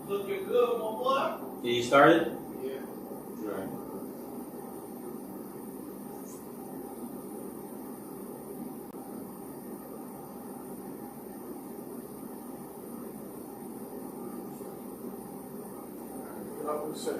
Looking good, my boy. Did you start it? Yeah. All right. I would say.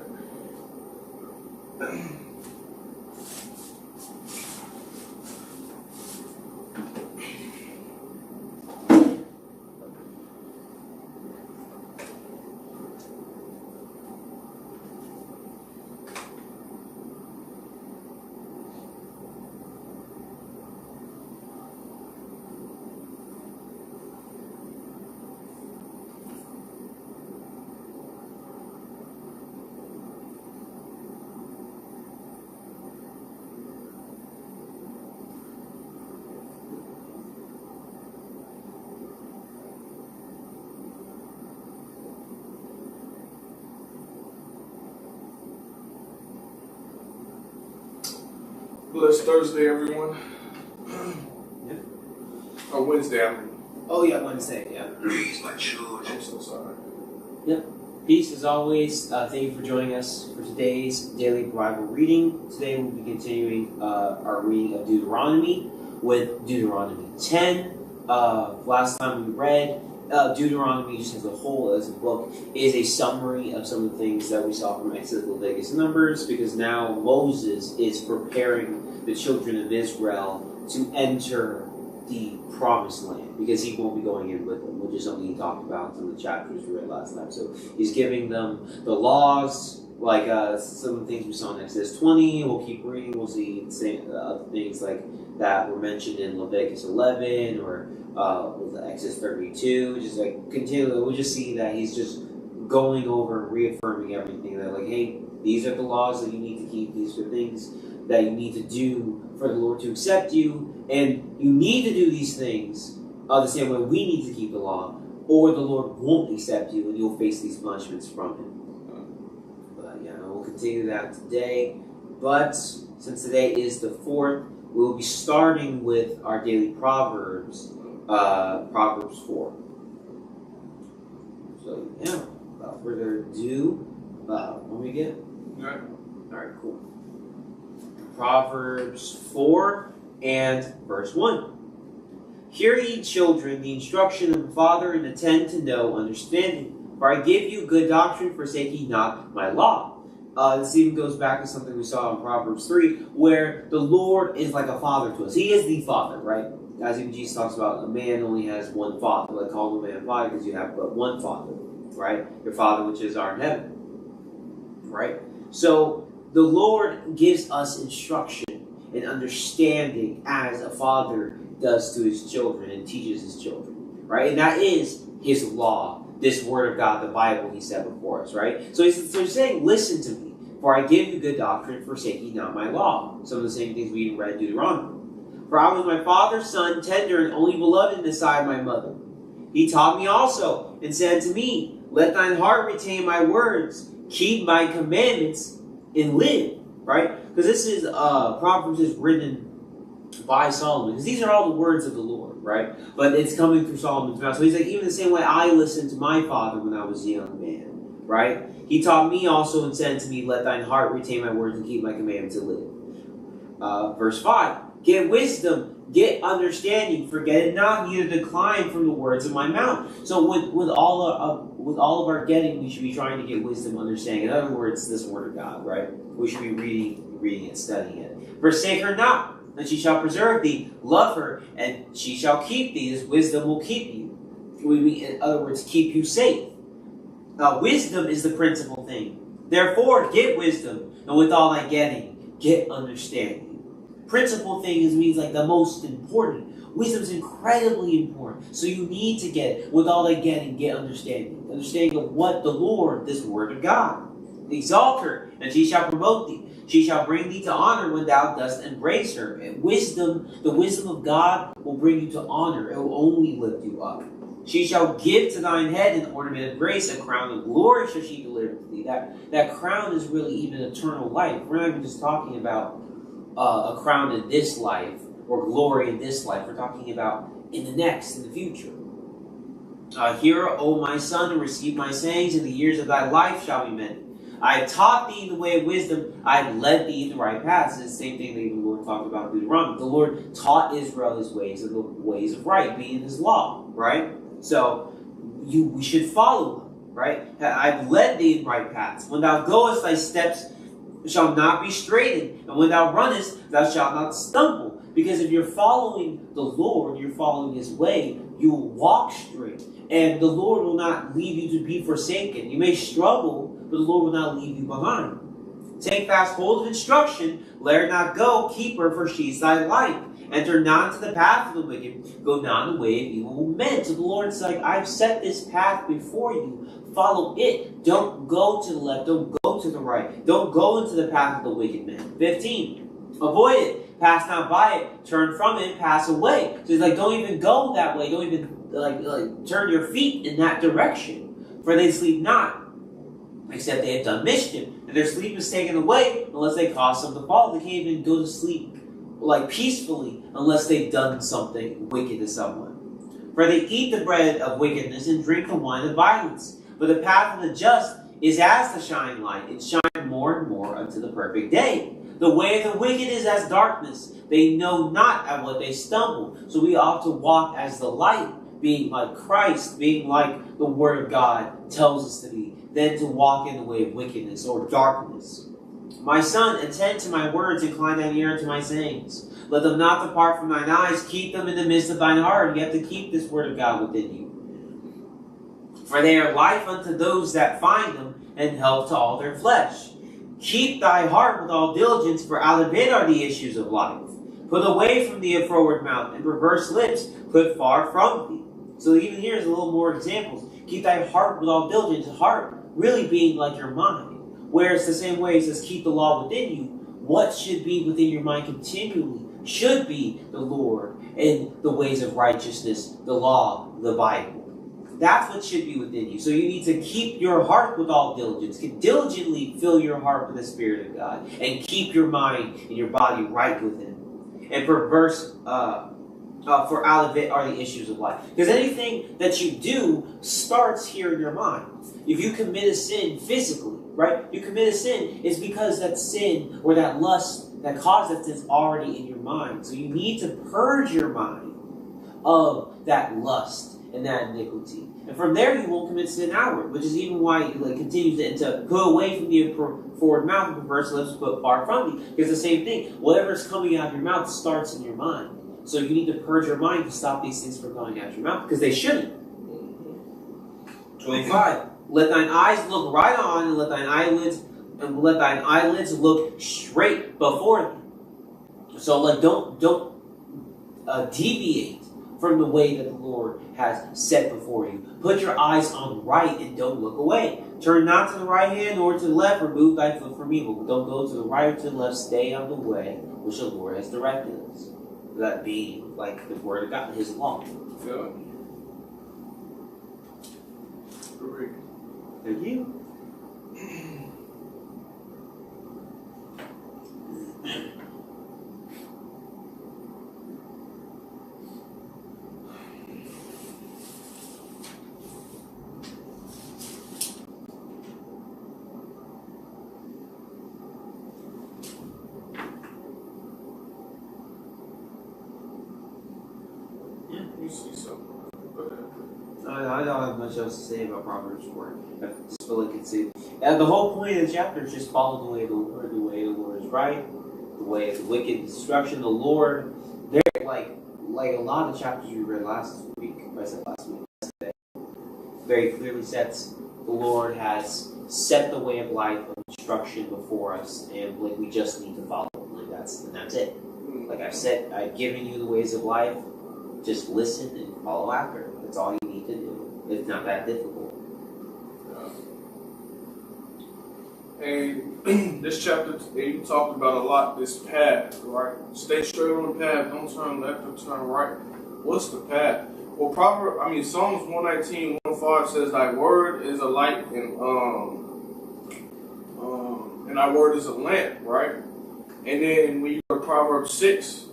Blessed Thursday, everyone. Yep. Or Wednesday, I mean. Oh yeah, Wednesday. Yeah. Please, my children. I'm so sorry. Yep. Peace as always. Thank you for joining us for today's daily Bible reading. Today we'll be continuing our reading of Deuteronomy with Deuteronomy 10. Last time we read Deuteronomy just as a whole, as a book, is a summary of some of the things that we saw from Exodus, Leviticus, and Numbers, because now Moses is preparing the children of Israel to enter the promised land, because he won't be going in with them, which is something he talked about in the chapters we read last time. So he's giving them the laws, like some of the things we saw in Exodus 20. We'll keep reading. We'll see other things like that were mentioned in Leviticus 11 or Exodus 32. Just like continually, we'll just see that he's just going over and reaffirming everything. That like, hey, these are the laws that you need to keep. These are things that you need to do for the Lord to accept you, and you need to do these things the same way we need to keep the law, or the Lord won't accept you, and you'll face these punishments from Him. But yeah, we'll continue that today. But since today is the 4th, we'll be starting with our daily Proverbs, Proverbs 4. So yeah, without further ado, when we get Right. all right, cool. Proverbs 4 and verse 1. Hear ye, children, the instruction of the father, and attend to know understanding. For I give you good doctrine, forsake ye not my law. This even goes back to something we saw in Proverbs 3, where the Lord is like a father to us. He is the father, right? As even Jesus talks about, a man only has one father. Like, call a man father because you have but one father, right? Your Father which is art in heaven, right? So the Lord gives us instruction and understanding as a father does to his children and teaches his children, right? And that is his law, this word of God, the Bible he set before us, right? So he's saying, listen to me, for I give you good doctrine, forsake ye not my law. Some of the same things we even read in Deuteronomy. For I was my father's son, tender and only beloved in the sight of my mother. He taught me also, and said to me, let thine heart retain my words, keep my commandments, and live, right? Because this is, Proverbs is written by Solomon, because these are all the words of the Lord, right? But it's coming through Solomon's mouth. So he's like, even the same way I listened to my father when I was a young man, right? He taught me also and said to me, let thine heart retain my words and keep my commandments and live. Verse 5, get wisdom, get understanding, forget it not, neither decline from the words of my mouth. So with all of our getting, we should be trying to get wisdom, understanding. In other words, this word of God, right? We should be reading it, studying it. Forsake her not, and she shall preserve thee. Love her, and she shall keep thee. This wisdom will keep you. In other words, keep you safe. Wisdom is the principal thing. Therefore, get wisdom, and with all thy getting, get understanding. Principal thing means like the most important. Wisdom is incredibly important. So you need to get it. With all thy getting, get understanding. Understanding of what the Lord, this word of God. Exalt her, and she shall promote thee. She shall bring thee to honor when thou dost embrace her. And wisdom, the wisdom of God will bring you to honor. It will only lift you up. She shall give to thine head an ornament of grace, a crown of glory shall she deliver to thee. That crown is really even eternal life. We're not even just talking about a crown in this life or glory in this life. We're talking about in the next, in the future. Hear, O my son, and receive my sayings, and the years of thy life shall be many. I have taught thee the way of wisdom. I have led thee in the right paths. It's the same thing that the Lord talked about in Deuteronomy. The Lord taught Israel his ways and the ways of right, being his law, right? So we should follow him, right? I've led thee in right paths. When thou goest, thy steps shall not be straitened, and when thou runnest, thou shalt not stumble. Because if you're following the Lord, you're following his way, you will walk straight. And the Lord will not leave you to be forsaken. You may struggle, but the Lord will not leave you behind. Take fast hold of instruction, let her not go, keep her, for she is thy life. Enter not into the path of the wicked, go not in the way of evil men. So the Lord's like, I've set this path before you. Follow it. Don't go to the left, don't go to the right. Don't go into the path of the wicked men. 15. Avoid it. Pass not by it. Turn from it. Pass away. So he's like, don't even go that way. Don't even like turn your feet in that direction. For they sleep not, except they have done mischief. And their sleep is taken away unless they cause them to fall. They can't even go to sleep like peacefully unless they've done something wicked to someone. For they eat the bread of wickedness and drink the wine of violence. But the path of the just is as the shining light. It shines more and more unto the perfect day. The way of the wicked is as darkness. They know not at what they stumble. So we ought to walk as the light, being like Christ, being like the Word of God tells us to be, than to walk in the way of wickedness or darkness. My son, attend to my words, incline thine ear unto my sayings. Let them not depart from thine eyes, keep them in the midst of thine heart. You have to keep this Word of God within you. For they are life unto those that find them, and health to all their flesh. Keep thy heart with all diligence, for out of it are the issues of life. Put away from thee a froward mouth, and perverse lips put far from thee. So even here's a little more examples. Keep thy heart with all diligence. Heart really being like your mind. Whereas the same way it says keep the law within you, what should be within your mind continually should be the Lord and the ways of righteousness, the law, the Bible. That's what should be within you. So you need to keep your heart with all diligence. Diligently fill your heart with the Spirit of God. And keep your mind and your body right with Him. And perverse, for out of it are the issues of life. Because anything that you do starts here in your mind. If you commit a sin physically, right? You commit a sin, it's because that sin or that lust that caused that sin is already in your mind. So you need to purge your mind of that lust and that iniquity. And from there you won't commit sin outward, which is even why it continues to go away from the forward mouth and perverse lips put far from thee. Because the same thing, whatever's coming out of your mouth starts in your mind. So you need to purge your mind to stop these things from going out of your mouth, because they shouldn't. 25. Let thine eyes look right on, and let thine eyelids look straight before thee. So don't deviate from the way that the Lord has set before you. Put your eyes on right and don't look away. Turn not to the right hand nor to the left. Remove thy foot from evil. Don't go to the right or to the left. Stay on the way which the Lord has directed us. That being like the Word of God, His law. Yeah. Great. Thank you. You see something. Go ahead. I don't have much else to say about Proverbs 4. I just feel like it's it. And the whole point of the chapter is just follow the way of the Lord. The way of the Lord is right. The way of the wicked destruction. The Lord, they're like a lot of the chapters we read last week. I said last week. Yesterday, very clearly sets the Lord has set the way of life of destruction before us, and like we just need to follow. Like that's it. Like I've given you the ways of life. Just listen and follow after. That's all you need to do. It's not that difficult. And this chapter, you talked about a lot, this path, right? Stay straight on the path. Don't turn left or turn right. What's the path? Well, Psalms 119, 105 says, thy word is a light and thy word is a lamp, right? And then when you go to Proverbs 6,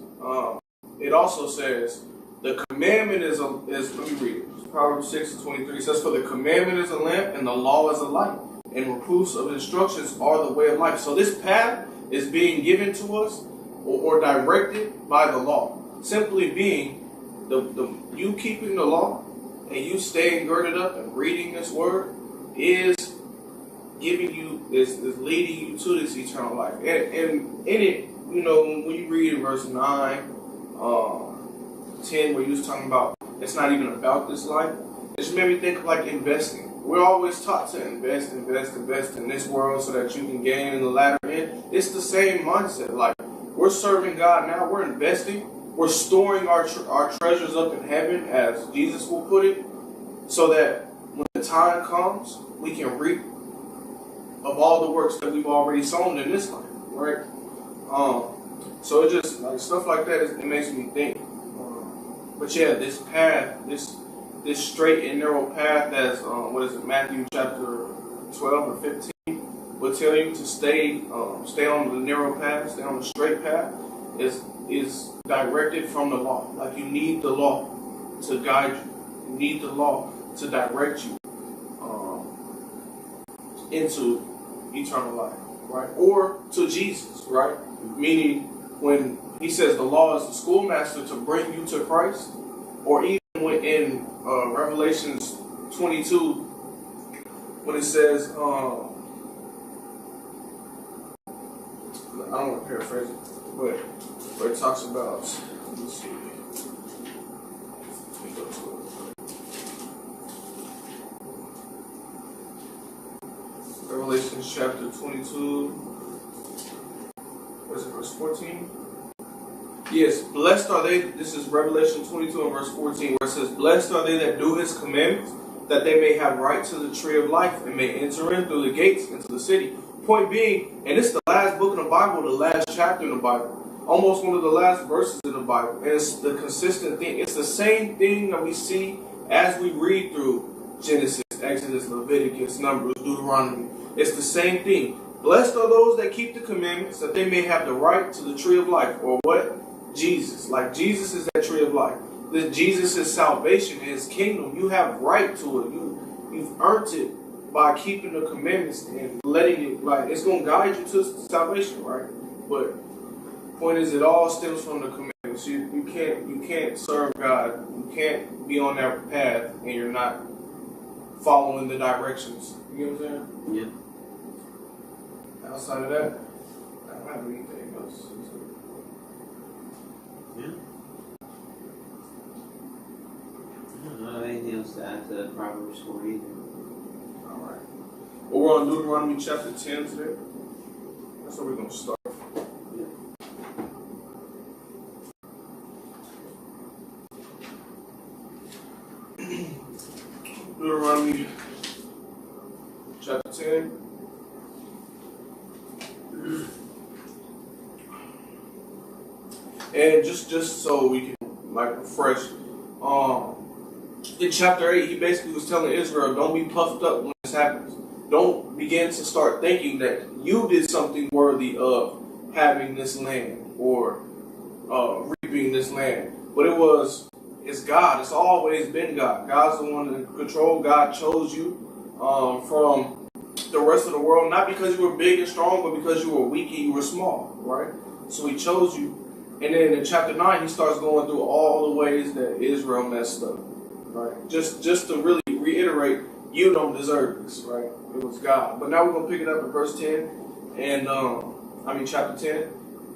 it also says, the commandment is let me read it. Proverbs 6:23 says, "For the commandment is a lamp, and the law is a light, and reproofs of instructions are the way of life." So this path is being given to us or directed by the law. Simply being you keeping the law and you staying girded up and reading this word is giving you is leading you to this eternal life. And in it, when you read in verse 9, 10, where you was talking about it's not even about this life, it just made me think of like investing. We're always taught to invest in this world so that you can gain in the latter end. It's the same mindset. Like, we're serving God now, we're investing, we're storing our treasures up in heaven, as Jesus will put it, so that when the time comes, we can reap of all the works that we've already sown in this life, right? So it just like stuff like that, it makes me think. But yeah, this path, this straight and narrow path, as Matthew chapter 12 or 15 will tell you to stay on the narrow path, stay on the straight path, is directed from the law. Like, you need the law to guide you. You need the law to direct you into eternal life, right? Or to Jesus, right? Meaning, when he says the law is the schoolmaster to bring you to Christ, or even when in Revelations 22, when it says, I don't want to paraphrase it, but where it talks about, let's see. Let me go to it. Revelation chapter 22, what is it, verse 14? Yes, blessed are they, this is Revelation 22 and verse 14, where it says, "Blessed are they that do his commandments, that they may have right to the tree of life, and may enter in through the gates into the city." Point being, and it's the last book in the Bible, the last chapter in the Bible, almost one of the last verses in the Bible, and it's the consistent thing. It's the same thing that we see as we read through Genesis, Exodus, Leviticus, Numbers, Deuteronomy. It's the same thing. Blessed are those that keep the commandments, that they may have the right to the tree of life. Or what? Jesus. Like, Jesus is that tree of life. Jesus is salvation, his kingdom. You have right to it. You've earned it by keeping the commandments and letting it, like, it's going to guide you to salvation, right? But point is, it all stems from the commandments. You can't serve God. You can't be on that path and you're not following the directions. You know what I'm saying? Yeah. Outside of that, I don't have anything else. Yeah. I don't know anything else to add to Proverbs 4 either. Alright. Well, we're on Deuteronomy chapter 10 today. That's where we're going to start. Deuteronomy chapter 10. And just so we can like refresh, in chapter 8, he basically was telling Israel, don't be puffed up when this happens. Don't begin to start thinking that you did something worthy of having this land or reaping this land. But it's God. It's always been God. God's the one in control. God chose you from the rest of the world, not because you were big and strong, but because you were weak and you were small, right? So he chose you. And then in chapter 9, he starts going through all the ways that Israel messed up, right? Just to really reiterate, you don't deserve this, right? It was God. But now we're going to pick it up in verse 10, and chapter 10,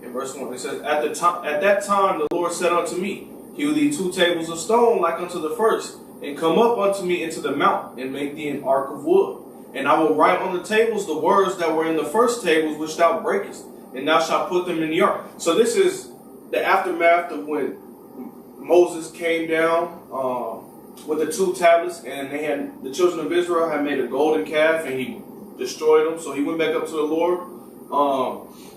and verse 1. It says, At that time the Lord said unto me, Hew thee 2 tables of stone like unto the first, and come up unto me into the mount, and make thee an ark of wood. And I will write on the tables the words that were in the first tables which thou breakest, and thou shalt put them in the ark. So this is the aftermath of when Moses came down with the 2 tablets, and the children of Israel had made a golden calf, and he destroyed them. So he went back up to the Lord,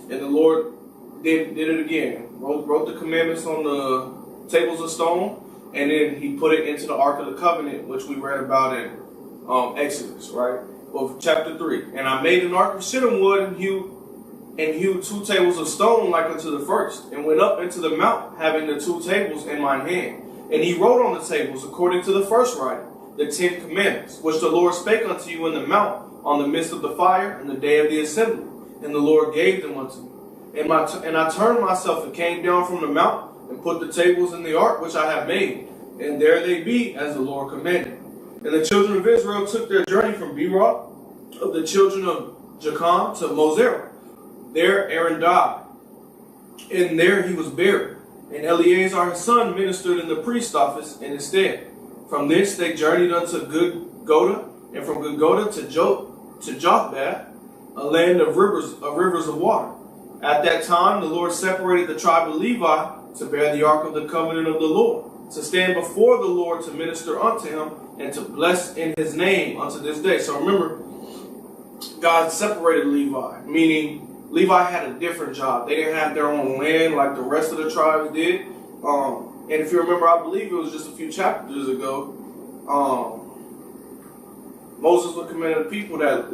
and the Lord did it again. Wrote the commandments on the tables of stone, and then he put it into the Ark of the Covenant, which we read about in Exodus, right? Of chapter 3. And I made an ark of shittim wood and hewed 2 tables of stone like unto the first, and went up into the mount, having the 2 tables in mine hand. And he wrote on the tables according to the first writing. the 10 commandments, which the Lord spake unto you in the mount on the midst of the fire in the day of the assembly. And the Lord gave them unto me. And I turned myself and came down from the mount and put the tables in the ark which I have made. And there they be, as the Lord commanded. And the children of Israel took their journey from Beerah of the children of Jachan to Mosera. There Aaron died, and there he was buried. And Eleazar his son ministered in the priest's office in his stead. From thence they journeyed unto Gudgoda, and from Gudgoda to Jothbad, a land of rivers of water. At that time the Lord separated the tribe of Levi to bear the ark of the covenant of the Lord, to stand before the Lord to minister unto him, and to bless in his name unto this day. So remember, God separated Levi, meaning Levi had a different job. They didn't have their own land like the rest of the tribes did. And if you remember, I believe it was just a few chapters ago, Moses would command the people that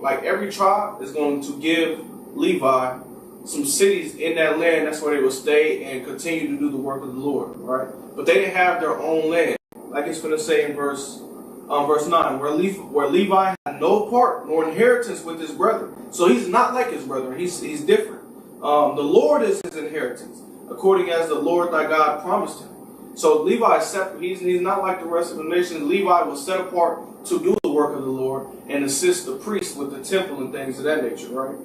like every tribe is going to give Levi some cities in that land. That's where they would stay and continue to do the work of the Lord, right? But they didn't have their own land. Like it's going to say in verse 9, where Levi had no part nor inheritance with his brethren. So he's not like his brethren. He's different. The Lord is his inheritance, according as the Lord thy God promised him. So Levi is separate. He's not like the rest of the nations. Levi was set apart to do the work of the Lord and assist the priests with the temple and things of that nature, right?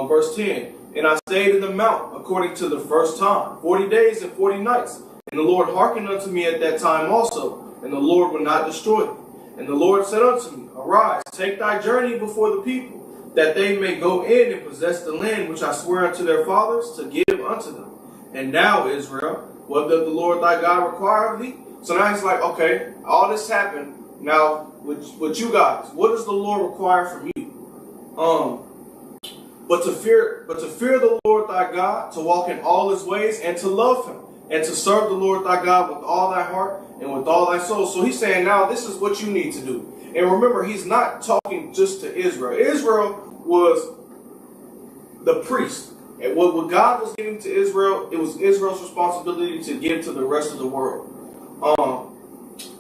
Verse 10, and I stayed in the mount according to the first time, 40 days and 40 nights. And the Lord hearkened unto me at that time also, and the Lord would not destroy me. And the Lord said unto me, arise, take thy journey before the people, that they may go in and possess the land which I swear unto their fathers to give unto them. And now, Israel, what doth the Lord thy God require of thee? So now he's like, okay, all this happened. Now, with you guys, what does the Lord require from you? But to fear the Lord thy God, to walk in all his ways, and to love him, and to serve the Lord thy God with all thy heart and with all thy soul. So he's saying now this is what you need to do. And remember, he's not talking just to Israel. Israel was the priest. And what God was giving to Israel, it was Israel's responsibility to give to the rest of the world.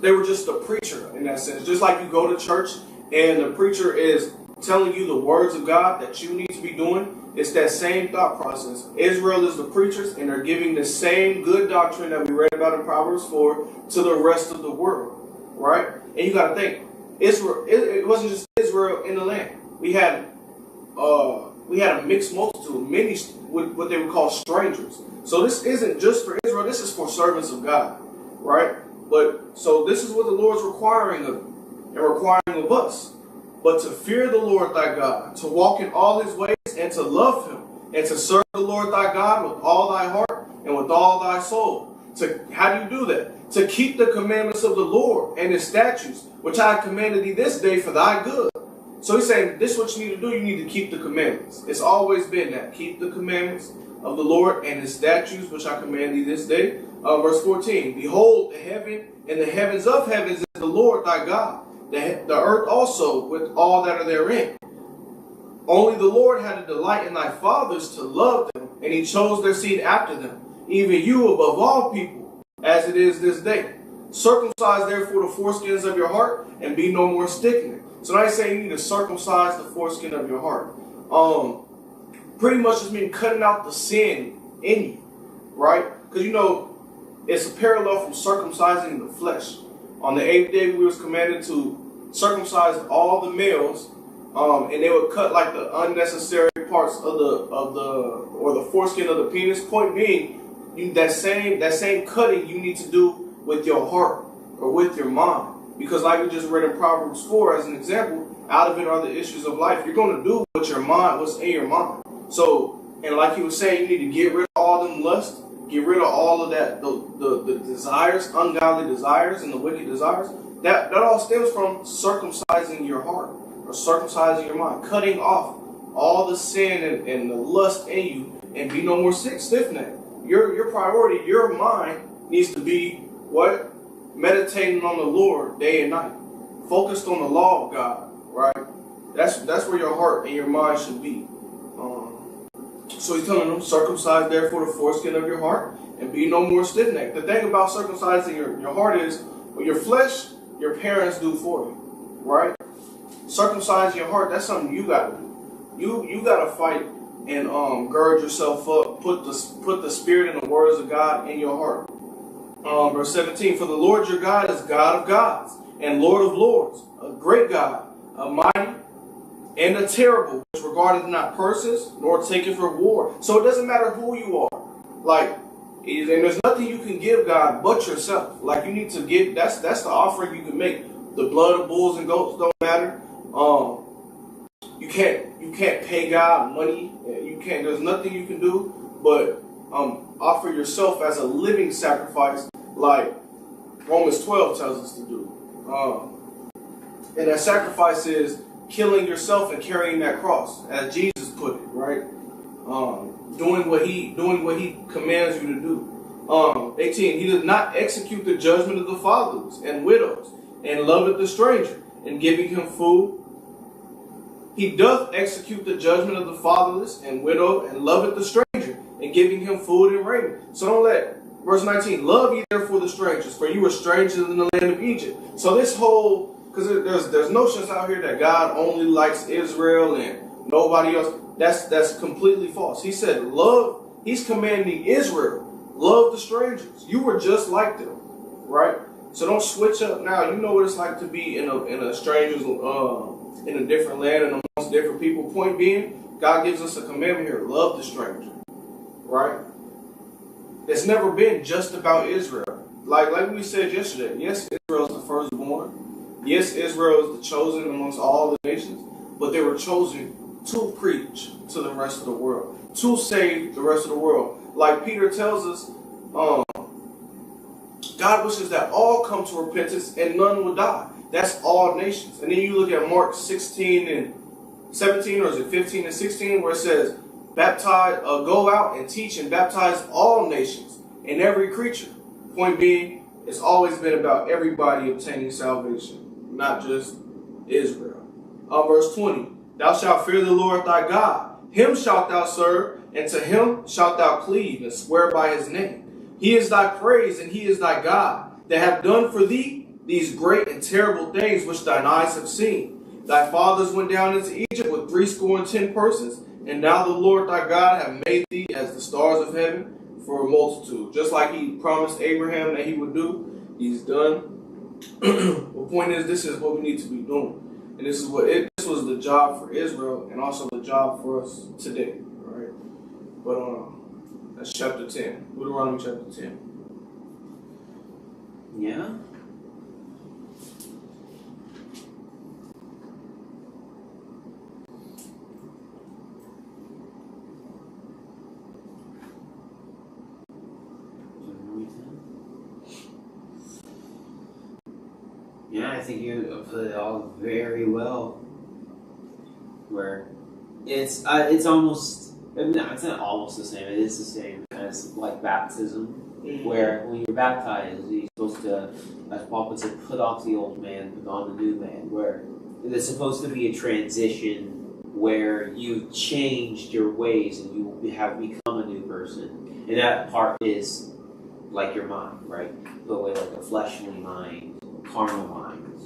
They were just a preacher in that sense. Just like you go to church and the preacher is telling you the words of God that you need to be doing, it's that same thought process. Israel is the preachers, and they're giving the same good doctrine that we read about in Proverbs 4 to the rest of the world, right? And you got to think, Israel. It wasn't just Israel in the land. We had a mixed multitude, many what they would call strangers. So this isn't just for Israel. This is for servants of God, right? But so this is what the Lord's requiring of you and requiring of us. But to fear the Lord thy God, to walk in all his ways, and to love him, and to serve the Lord thy God with all thy heart and with all thy soul. How do you do that? To keep the commandments of the Lord and his statutes, which I have commanded thee this day for thy good. So he's saying, this is what you need to do. You need to keep the commandments. It's always been that. Keep the commandments of the Lord and his statutes, which I command thee this day. Verse 14, behold, the heaven and the heavens of heavens is the Lord thy God. The earth also with all that are therein. Only the Lord had a delight in thy fathers to love them, and he chose their seed after them, even you above all people, as it is this day. Circumcise therefore the foreskins of your heart, and be no more stickling. So now he's saying you need to circumcise the foreskin of your heart. Pretty much just mean cutting out the sin in you, right? Because you know, it's a parallel from circumcising the flesh. On the 8th day, we was commanded to circumcise all the males, and they would cut like the unnecessary parts of the foreskin of the penis. Point being, that same cutting you need to do with your heart or with your mind, because like we just read in Proverbs 4 as an example, out of it are the issues of life. You're going to do what's in your mind. So, and like he was saying, you need to get rid of all them lusts. Get rid of all of that, the desires, ungodly desires, and the wicked desires. That all stems from circumcising your heart or circumcising your mind, cutting off all the sin and the lust in you, and be no more stiff-necked. Your priority, your mind needs to be what? Meditating on the Lord day and night, focused on the law of God, right? That's where your heart and your mind should be. So he's telling them, circumcise therefore the foreskin of your heart, and be no more stiff-necked. The thing about circumcising your heart is, when your flesh your parents do for you, right? Circumcise your heart. That's something you gotta do. You gotta fight and gird yourself up. Put the spirit and the words of God in your heart. Verse 17. For the Lord your God is God of gods and Lord of lords, a great God, a mighty and a terrible, which regardeth not persons nor taketh reward. So it doesn't matter who you are. Like, and there's nothing you can give God but yourself. Like, you need to give. That's the offering you can make. The blood of bulls and goats don't matter. You can't pay God money. You can't. There's nothing you can do but offer yourself as a living sacrifice, like Romans 12 tells us to do. And that sacrifice is killing yourself and carrying that cross, as Jesus put it, right? Doing what he commands you to do. 18. He does not execute the judgment of the fatherless and widows, and loveth the stranger, and giving him food. He doth execute the judgment of the fatherless and widow, and loveth the stranger, and giving him food and raiment. So don't let, verse 19, love ye therefore the strangers, for you were strangers in the land of Egypt. So this whole, because there's notions out here that God only likes Israel and nobody else. That's completely false. He said love, he's commanding Israel, love the strangers. You were just like them, right? So don't switch up now. You know what it's like to be in a stranger's in a different land and amongst different people. Point being, God gives us a commandment here: love the stranger, right? It's never been just about Israel. Like we said yesterday. Yes, Israel is the firstborn. Yes, Israel is the chosen amongst all the nations, but they were chosen to preach to the rest of the world, to save the rest of the world. Like Peter tells us, God wishes that all come to repentance and none will die. That's all nations. And then you look at Mark 16 and 17, or is it 15 and 16, where it says, baptize, go out and teach and baptize all nations and every creature. Point being, it's always been about everybody obtaining salvation, not just Israel. Verse 20, thou shalt fear the Lord thy God. Him shalt thou serve, and to him shalt thou cleave, and swear by his name. He is thy praise, and he is thy God, that have done for thee these great and terrible things which thine eyes have seen. Thy fathers went down into Egypt with 70 persons, and now the Lord thy God hath made thee as the stars of heaven for a multitude. Just like he promised Abraham that he would do, he's done. The point is, this is what we need to be doing. And this was the job for Israel, and also the job for us today, right? But that's chapter 10, Deuteronomy chapter 10. Yeah. Yeah, I think you put it all very well. Where it's almost, no, it's not almost the same. It is the same as like baptism, where when you're baptized, you're supposed to, as Paul puts it, put off the old man, put on the new man. Where it's supposed to be a transition where you've changed your ways and you have become a new person, and that part is like your mind, right? Put away like a fleshly mind, carnal minds,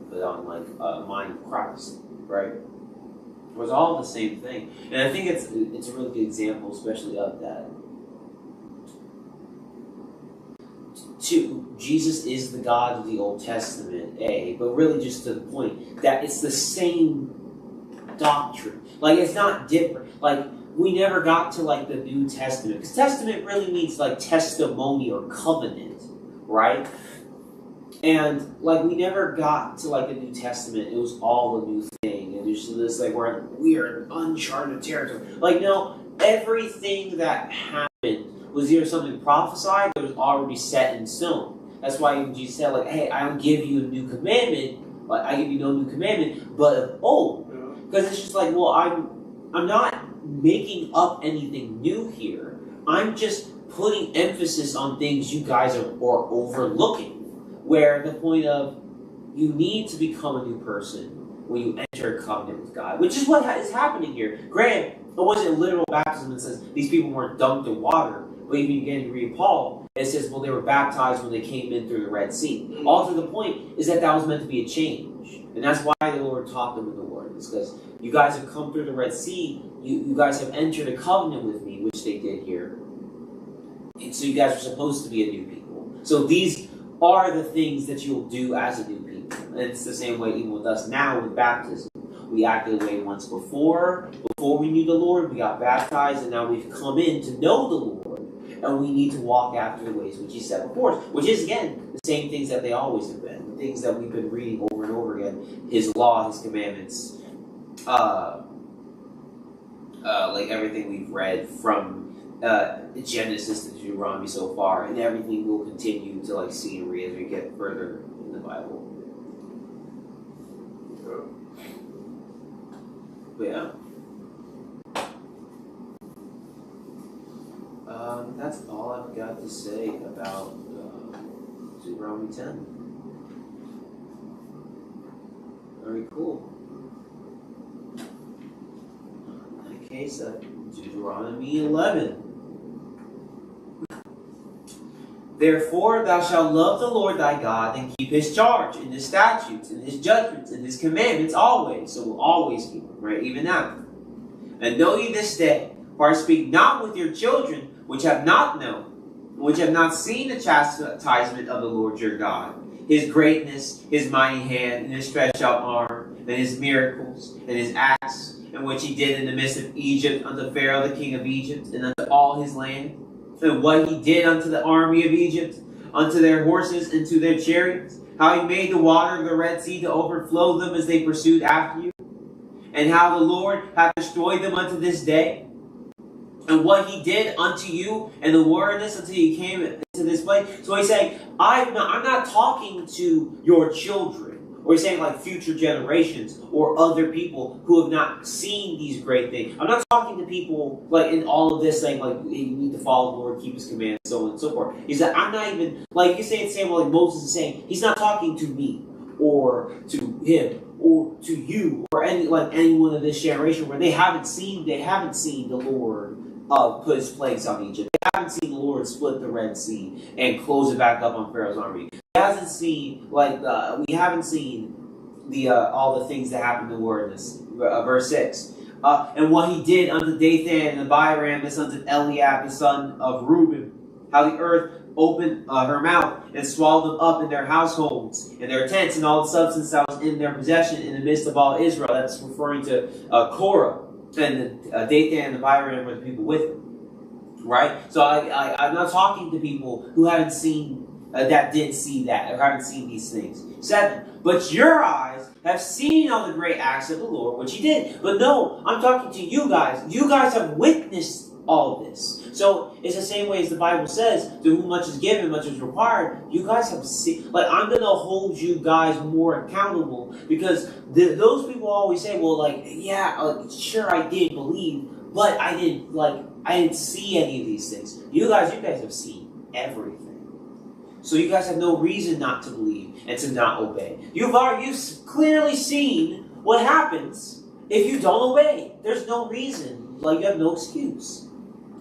put on like a mind of Christ, right? It was all the same thing, and I think it's a really good example, especially of that. Two, Jesus is the God of the Old Testament, but really just to the point that it's the same doctrine. Like, it's not different. Like, we never got to like the New Testament, because Testament really means like testimony or covenant, right? And like we never got to like the New Testament. It was all a new thing, and there's this like we are in uncharted territory. Like, no, everything that happened was either something prophesied or was already set in stone. That's why Jesus said, like, hey, I don't give you a new commandment, like I give you no new commandment, but of old. Because it's just like, well, I'm not making up anything new here. I'm just putting emphasis on things you guys are overlooking. Where the point of, you need to become a new person when you enter a covenant with God, which is what is happening here. Granted, it wasn't literal baptism that says these people weren't dunked in water, but if you begin to read Paul, It says, well, they were baptized when they came in through the Red Sea. All to the point is that was meant to be a change. And that's why the Lord taught them in the Word. It's because you guys have come through the Red Sea. You guys have entered a covenant with me, which they did here. And so you guys are supposed to be a new people. So these are the things that you'll do as a new people. And it's the same way even with us now with baptism. We acted the way once before we knew the Lord. We got baptized, and now we've come in to know the Lord. And we need to walk after the ways which He set before us. Which is, again, the same things that they always have been. The things that we've been reading over and over again. His law, His commandments. Like everything we've read from Genesis to Deuteronomy so far. And everything we'll continue to see and read as we get further in the Bible. But yeah. That's all I've got to say about Deuteronomy 10. Very cool. In that case, Deuteronomy 11. Therefore thou shalt love the Lord thy God, and keep His charge, and His statutes, and His judgments, and His commandments always. So we'll always keep them, right? Even now. And know ye this day, for I speak not with your children, which have not known, which have not seen the chastisement of the Lord your God, His greatness, His mighty hand, and His stretched out arm, and His miracles, and His acts, and which He did in the midst of Egypt, unto Pharaoh the king of Egypt, and unto all his land, and what He did unto the army of Egypt, unto their horses, and to their chariots, how He made the water of the Red Sea to overflow them as they pursued after you, and how the Lord hath destroyed them unto this day, and what He did unto you in the wilderness until you came into this place. So He's saying, I'm not talking to your children. Or He's saying future generations or other people who have not seen these great things. I'm not talking to people in all of this saying you need to follow the Lord, keep His commands, so on and so forth. He said, I'm not even, you say it's saying, Moses is saying, he's not talking to me or to him or to you or anyone of this generation where they haven't seen the Lord put His plagues on Egypt. They haven't seen the Lord split the Red Sea and close it back up on Pharaoh's army. We haven't seen the all the things that happened in the wilderness. Verse 6. And what He did unto Dathan and Abiram, the sons of Eliab, the son of Reuben, how the earth opened her mouth and swallowed them up in their households and their tents and all the substance that was in their possession in the midst of all Israel. That's referring to Korah. And Dathan and Abiram were the people with him. Right? So I'm not talking to people who haven't seen, that didn't see that, or haven't seen these things. 7. But your eyes have seen all the great acts of the Lord, which He did. But no, I'm talking to you guys. You guys have witnessed all of this. So it's the same way as the Bible says, to whom much is given, much is required. You guys have seen, I'm going to hold you guys more accountable, because those people always say, sure I did believe, but I didn't see any of these things. You guys have seen everything. So you guys have no reason not to believe and to not obey. You've clearly seen what happens if you don't obey. There's no reason. You have no excuse.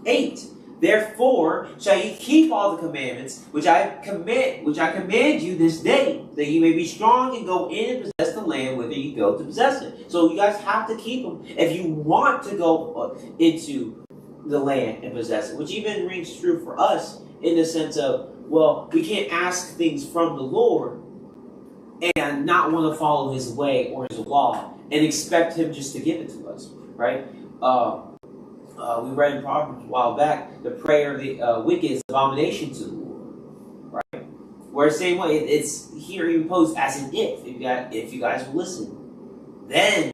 8. Therefore shall ye keep all the commandments which I command you this day, that ye may be strong and go in and possess the land whither ye go to possess it. So you guys have to keep them if you want to go into the land and possess it, which even rings true for us in the sense of, we can't ask things from the Lord and not want to follow His way or His law and expect Him just to give it to us, right? We read in Proverbs a while back, the prayer of the wicked is abomination to the Lord, right? Where the same way, it's here even posed as an if you guys will listen, then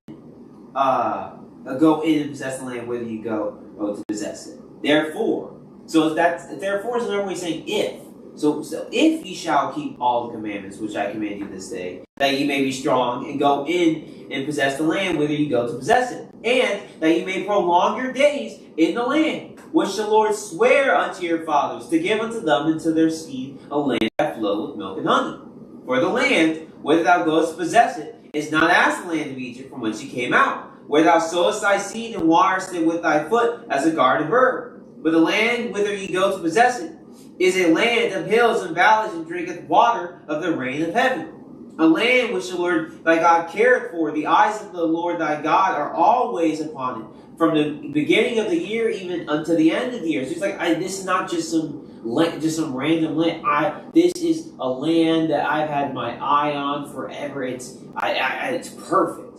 go in and possess the land whither you go to possess it. Therefore, therefore is another way of saying if. So if ye shall keep all the commandments which I command you this day, that ye may be strong and go in and possess the land whither ye go to possess it, and that ye may prolong your days in the land which the Lord sware unto your fathers to give unto them and to their seed, a land that flow with milk and honey. For the land whither thou goest to possess it is not as the land of Egypt from whence ye came out, where thou sowest thy seed and waterest it with thy foot as a garden of herb. But the land whither ye go to possess it is a land of hills and valleys, and drinketh water of the rain of heaven. A land which the Lord thy God careth for. The eyes of the Lord thy God are always upon it, from the beginning of the year even unto the end of the year. So he's like, this is not just some random land. This is a land that I've had my eye on forever. It's perfect,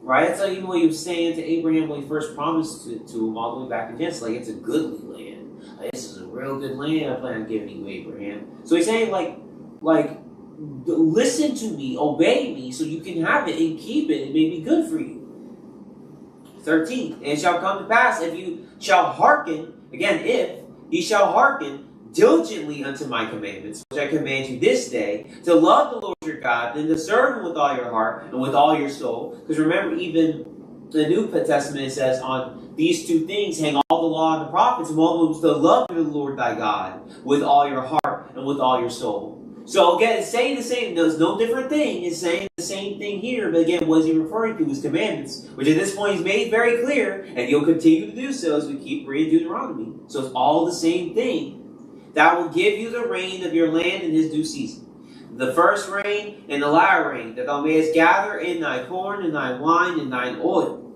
right? That's like even what he was saying to Abraham when he first promised to him all the way back in Genesis. Like, it's a goodly land. Like, this is a real good land I plan on giving you, Abraham. So he's saying like, listen to me, obey me, so you can have it and keep it. It may be good for you. 13. And it shall come to pass, if you shall hearken, again, if ye shall hearken diligently unto my commandments, which I command you this day, to love the Lord your God, and to serve him with all your heart and with all your soul. Because remember, even the New Testament says, on these two things hang all the law and the prophets, and one was to love the Lord thy God with all your heart and with all your soul. So again, it's saying the same. There's no different thing. It's saying the same thing here. But again, what is he referring to? His commandments, which at this point he's made very clear, and he'll continue to do so as we keep reading Deuteronomy. So it's all the same thing. That will give you the rain of your land in his due season, the first rain and the latter rain, that thou mayest gather in thy corn and thy wine and thine oil.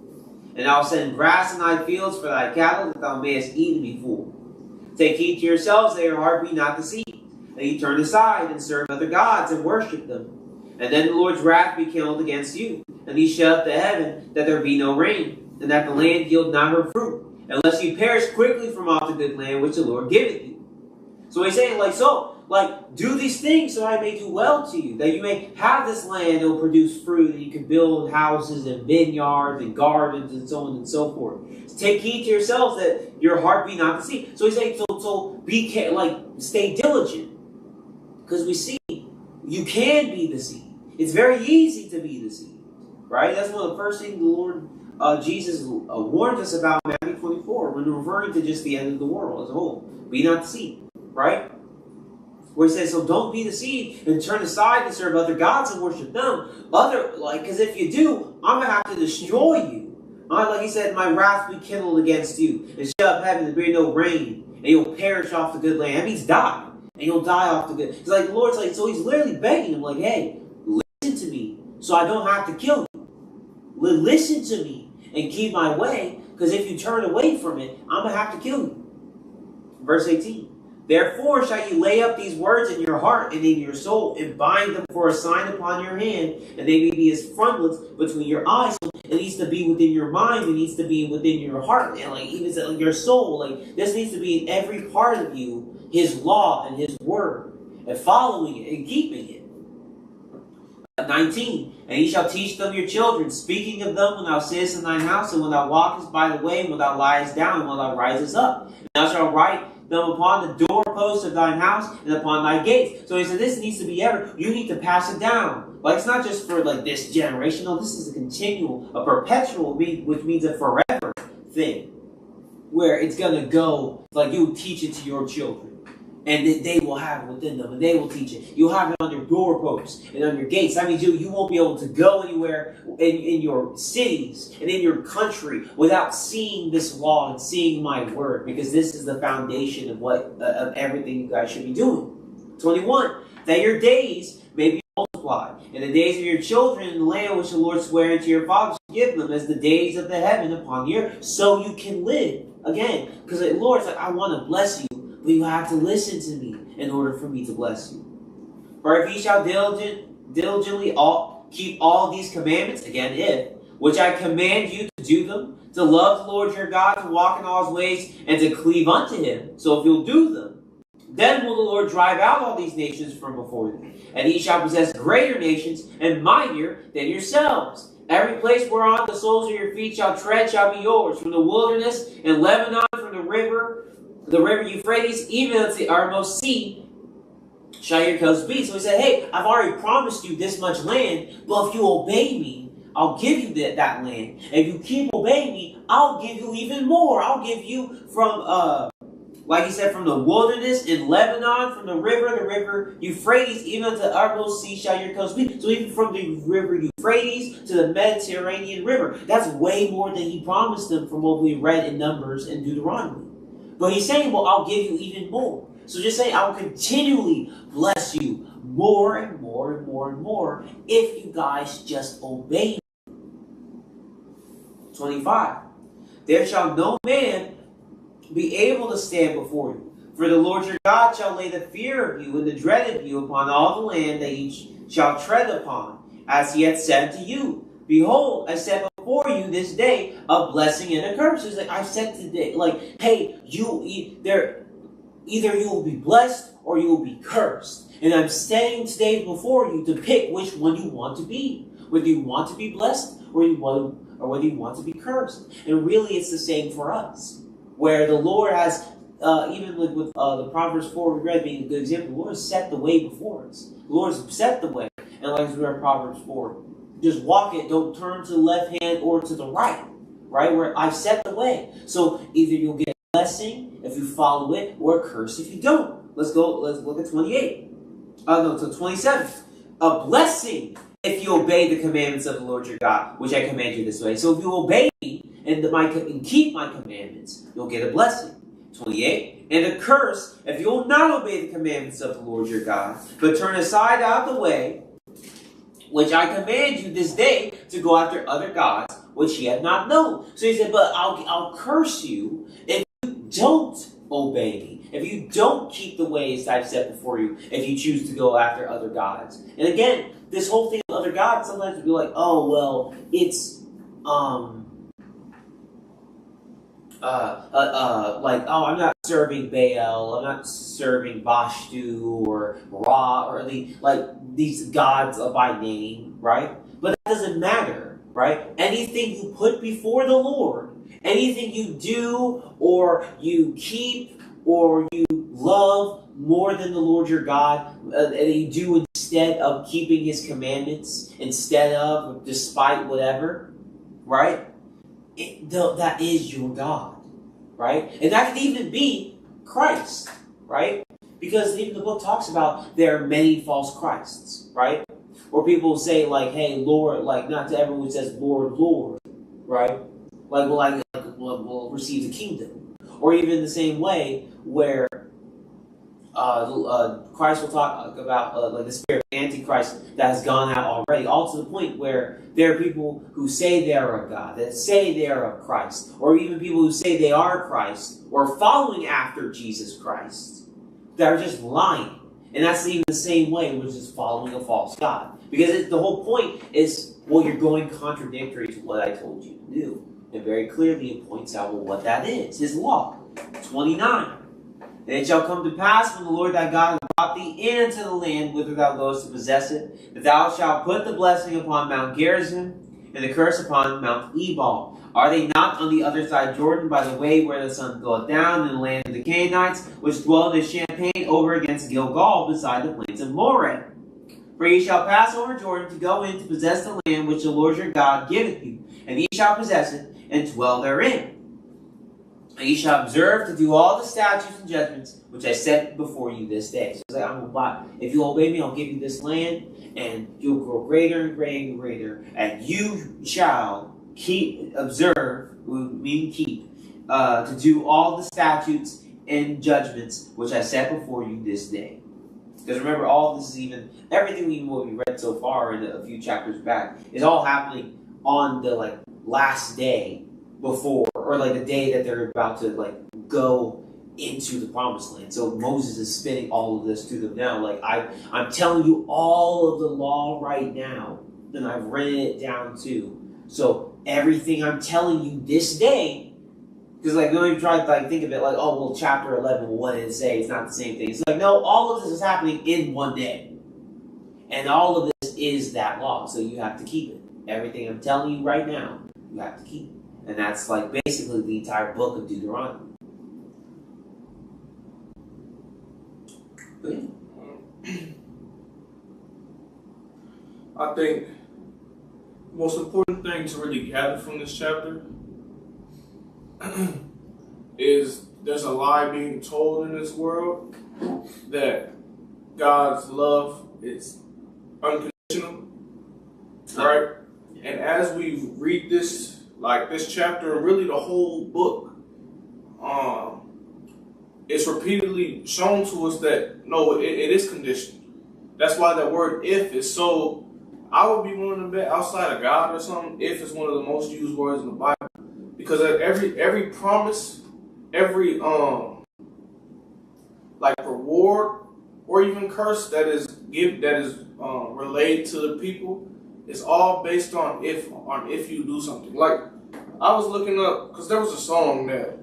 And I will send grass in thy fields for thy cattle, that thou mayest eat and be full. Take heed to yourselves that your heart be not deceived, that ye turn aside and serve other gods and worship them. And then the Lord's wrath be kindled against you, and he shut up the heaven, that there be no rain, and that the land yield not her fruit, unless ye perish quickly from off the good land which the Lord giveth you. So he's saying, do these things so I may do well to you, that you may have this land that will produce fruit, and you can build houses and vineyards and gardens and so on and so forth. Take heed to yourselves that your heart be not deceived. So he's saying, stay diligent. Because we see you can be deceived. It's very easy to be deceived, right? That's one of the first things the Lord Jesus warned us about in Matthew 24 when referring to just the end of the world as a whole. Be not deceived, right? Where he says, so don't be deceived and turn aside and serve other gods and worship them. Because if you do, I'm going to have to destroy you. Like he said, my wrath be kindled against you, and shut up heaven, there be no rain, and you'll perish off the good land. That means die. And you'll die off the good. It's like the Lord's like, so he's literally begging him, like, hey, listen to me so I don't have to kill you. Listen to me and keep my way, because if you turn away from it, I'm going to have to kill you. Verse 18. Therefore shall you lay up these words in your heart and in your soul, and bind them for a sign upon your hand, and they may be as frontlets between your eyes. So it needs to be within your mind. It needs to be within your heart, and even your soul. This needs to be in every part of you. His law and his word, and following it and keeping it. 19. And ye shall teach them your children, speaking of them when thou sittest in thine house, and when thou walkest by the way, and when thou liest down, and when thou risest up. And thou shalt write them upon the doorposts of thine house and upon thy gates. So he said, this needs to be ever. You need to pass it down. It's not just for this generation. No, this is a continual, a perpetual, which means a forever thing, where it's going to go. You teach it to your children. And they will have it within them, and they will teach it. You'll have it on your doorposts and on your gates. That means you won't be able to go anywhere in your cities and in your country without seeing this law and seeing my word, because this is the foundation of everything you guys should be doing. 21. That your days may be multiplied, and the days of your children in the land which the Lord sware unto your fathers to give them, as the days of the heaven upon the earth, so you can live. Again, because the Lord's I want to bless you. But you have to listen to me in order for me to bless you. For if ye shall diligently keep all these commandments, again, which I command you to do them, to love the Lord your God, to walk in all his ways, and to cleave unto him. So if you'll do them, then will the Lord drive out all these nations from before you. And ye shall possess greater nations and mightier than yourselves. Every place whereon the soles of your feet shall tread shall be yours, from the wilderness and Lebanon, from the river Euphrates, even unto the uttermost sea, shall your coast be. So he said, hey, I've already promised you this much land, but if you obey me, I'll give you that land. If you keep obeying me, I'll give you even more. I'll give you from, like he said, from the wilderness in Lebanon, from the river Euphrates, even unto the uttermost sea shall your coast be. So even from the river Euphrates to the Mediterranean River, that's way more than he promised them from what we read in Numbers and Deuteronomy. But he's saying, well, I'll give you even more. So just say, I will continually bless you more and more and more and more if you guys just obey me. 25. There shall no man be able to stand before you. For the Lord your God shall lay the fear of you and the dread of you upon all the land that ye shall tread upon, as he hath said to you. Behold, I set before you this day a blessing and a curse. It's like I've said today, like, hey, either you will be blessed or you will be cursed. And I'm saying today before you to pick which one you want to be. Whether you want to be blessed or whether you want to be cursed. And really it's the same for us. Where the Lord has, even with the Proverbs 4 we read being a good example, the Lord has set the way before us. The Lord has set the way. And like we read Proverbs 4, just walk it, don't turn to the left hand or to the right. Right? Where I've set the way. So either you'll get a blessing if you follow it, or a curse if you don't. Let's look at 28. So 27. A blessing if you obey the commandments of the Lord your God, which I command you this way. So if you obey me and keep my commandments, you'll get a blessing. 28. And a curse if you will not obey the commandments of the Lord your God, but turn aside out of the way, which I command you this day to go after other gods, which ye have not known. So he said, but I'll curse you if you don't obey me, if you don't keep the ways I've set before you, if you choose to go after other gods. And again, this whole thing of other gods, sometimes we'll be like, oh, well, it's, I'm not serving Baal, I'm not serving Vashtu or Ra, or these gods by name, right? But that doesn't matter, right? Anything you put before the Lord, anything you do or you keep or you love more than the Lord your God, and you do instead of keeping his commandments, instead of, despite whatever, right? That is your God, right? And that could even be Christ, right? Because even the book talks about there are many false Christs, right? Or people say like, hey, Lord, like not to everyone who says Lord, Lord, right? Like, we'll receive the kingdom. Or even the same way where Christ will talk about like the spirit of Antichrist that has gone out already, all to the point where there are people who say they are of God, that say they are of Christ, or even people who say they are Christ, or following after Jesus Christ, that are just lying. And that's even the same way, which is following a false God. Because the whole point is, well, you're going contradictory to what I told you to do. And very clearly it points out, well, what that is, his law. 29. And it shall come to pass when the Lord thy God hath brought thee into the land whither thou goest to possess it, that thou shalt put the blessing upon Mount Gerizim, and the curse upon Mount Ebal. Are they not on the other side Jordan, by the way where the sun goeth down, in the land of the Canaanites, which dwell in the champaign over against Gilgal, beside the plains of Moreh? For ye shall pass over Jordan to go in to possess the land which the Lord your God giveth you, and ye shall possess it, and dwell therein. And ye shall observe to do all the statutes and judgments which I set before you this day. So it's like, if you obey me, I'll give you this land, and you'll grow greater and greater and greater, and you shall observe, to do all the statutes and judgments which I set before you this day. Because remember, all this is everything what we read so far in a few chapters back is all happening on the last day before, or the day that they're about to go into the promised land. So Moses is spinning all of this to them now. I'm telling you all of the law right now, and I've written it down too. So everything I'm telling you this day, because don't even try to think of it chapter 11, what did it say? It's not the same thing. It's no, all of this is happening in one day. And all of this is that law, so you have to keep it. Everything I'm telling you right now, you have to keep it. And that's basically the entire book of Deuteronomy. Good. I think the most important thing to really gather from this chapter is there's a lie being told in this world that God's love is unconditional, right? And as we read this, this chapter, and really the whole book, it's repeatedly shown to us that no, it is conditional. That's why that word "if" is so. I would be willing to bet outside of God or something, "if" is one of the most used words in the Bible, because every promise, every like reward or even curse that is relayed to the people is all based on if you do something. Like I was looking up because there was a song that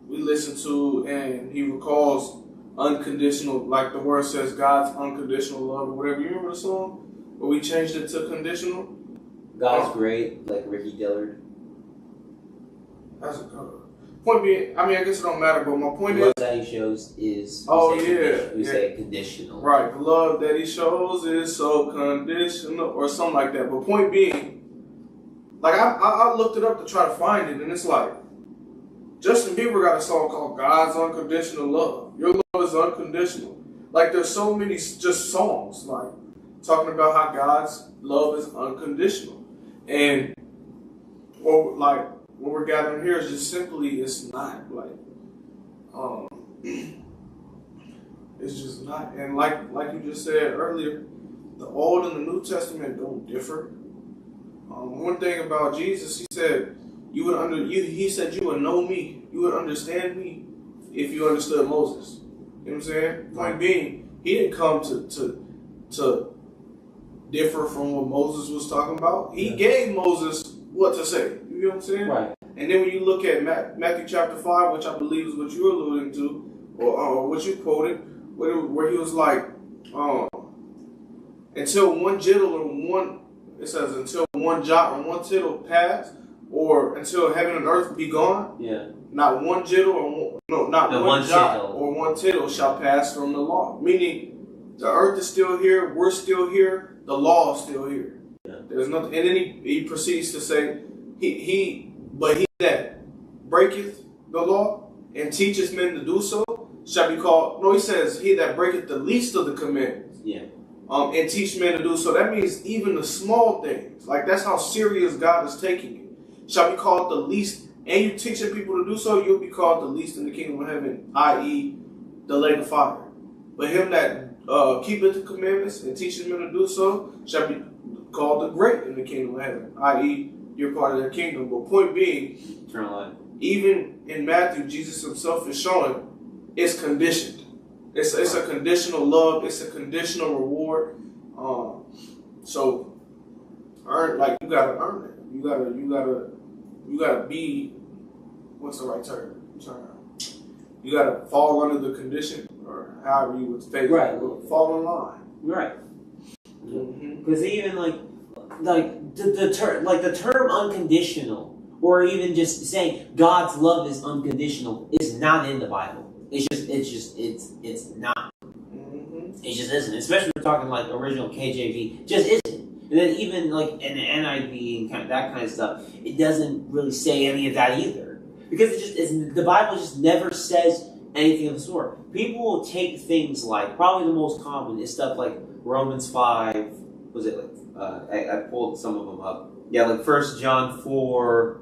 we listened to, and he recalls unconditional, like the word says, God's unconditional love or whatever. You remember the song? But we changed it to conditional. God's great, like Ricky Dillard. That's a point being. I mean, I guess it don't matter, but my point Love is that he shows is we say conditional. Right, the love that he shows is so conditional or something like that. But point being, like I looked it up to try to find it, and it's like Justin Bieber got a song called "God's Unconditional Love." Your love is unconditional. Like there's so many just songs like talking about how God's love is unconditional, and or like what we're gathering here is just simply it's not like it's just not. And like you just said earlier, the Old and the New Testament don't differ. One thing about Jesus, he said he said you would know me, you would understand me if you understood Moses. You know what I'm saying? Point being, he didn't come to differ from what Moses was talking about. He gave Moses what to say. You know what I'm saying? Right. And then when you look at Matthew chapter 5, which I believe is what you were alluding to, or what you quoted, where he was like, until one jittle or one, it says until one jot or one tittle pass, or until heaven and earth be gone. Yeah. Not one jittle or not one jot or one tittle shall pass from the law. Meaning, the earth is still here, we're still here, the law is still here. Yeah. There's nothing. And then he proceeds to say, but he that breaketh the law and teaches men to do so shall be called. No, he says, he that breaketh the least of the commandments. Yeah. And teach men to do so. That means even the small things. Like that's how serious God is taking it. Shall be called the least. And you teaching people to do so, you'll be called the least in the kingdom of heaven, i.e., the lake of fire. But him that keepeth the commandments and teaches men to do so shall be called the great in the kingdom of heaven, i.e., you're part of their kingdom. But point being, eternal life. Even in Matthew, Jesus himself is showing it's conditioned. It's a conditional love. It's a conditional reward. So earn, like you gotta earn it. You gotta be, what's the right term? You gotta fall under the condition, or however you would say, right? Fall in line, right? Because even like the term unconditional, or even just saying God's love is unconditional, is not in the Bible. It's not. It just isn't. Especially if we're talking like original KJV, just isn't. And then even like in the NIV and that kind of stuff, it doesn't really say any of that either. Because the Bible just never says anything of the sort. People will take things like, probably the most common is stuff like Romans 5, was it like, I pulled some of them up. Yeah, like 1 John 4,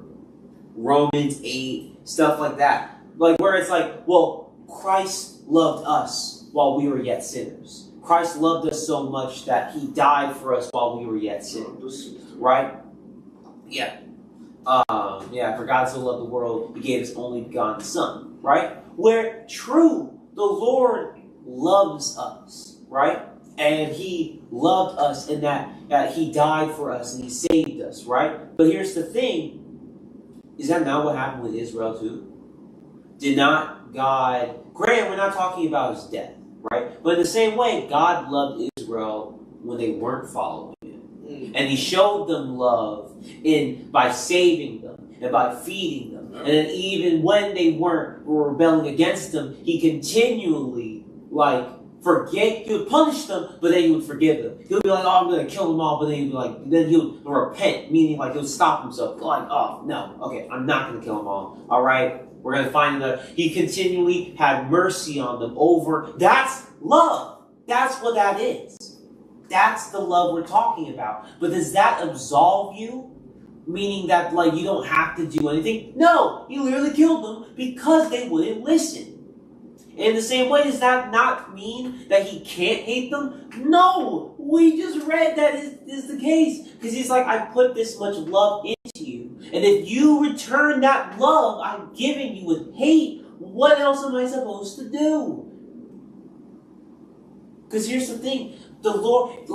Romans 8, stuff like that. Like where it's like, well, Christ loved us while we were yet sinners. Christ loved us so much that he died for us while we were yet sinners. Right? Yeah. For God so loved the world, he gave his only begotten Son. Right? Where, true, the Lord loves us. Right? And he loved us in that he died for us and he saved us. Right? But here's the thing. Is that not what happened with Israel too? Did not God... Granted, we're not talking about his death. Right? But in the same way, God loved Israel when they weren't following him. And he showed them love by saving them and by feeding them. And then even when they were rebelling against him, he continually, he would punish them, but then he would forgive them. He would be like, I'm going to kill them all, but then he'd be like, then he would repent, meaning he would stop himself. Like, oh, no, okay, I'm not going to kill them all. All right? We're going to find that he continually had mercy on them over. That's love. That's what that is. That's the love we're talking about. But does that absolve you? Meaning that, you don't have to do anything? No. He literally killed them because they wouldn't listen. In the same way, does that not mean that he can't hate them? No! We just read that is the case. Because he's like, I put this much love into you. And if you return that love I've given you with hate, what else am I supposed to do? Because here's the thing. The Lord,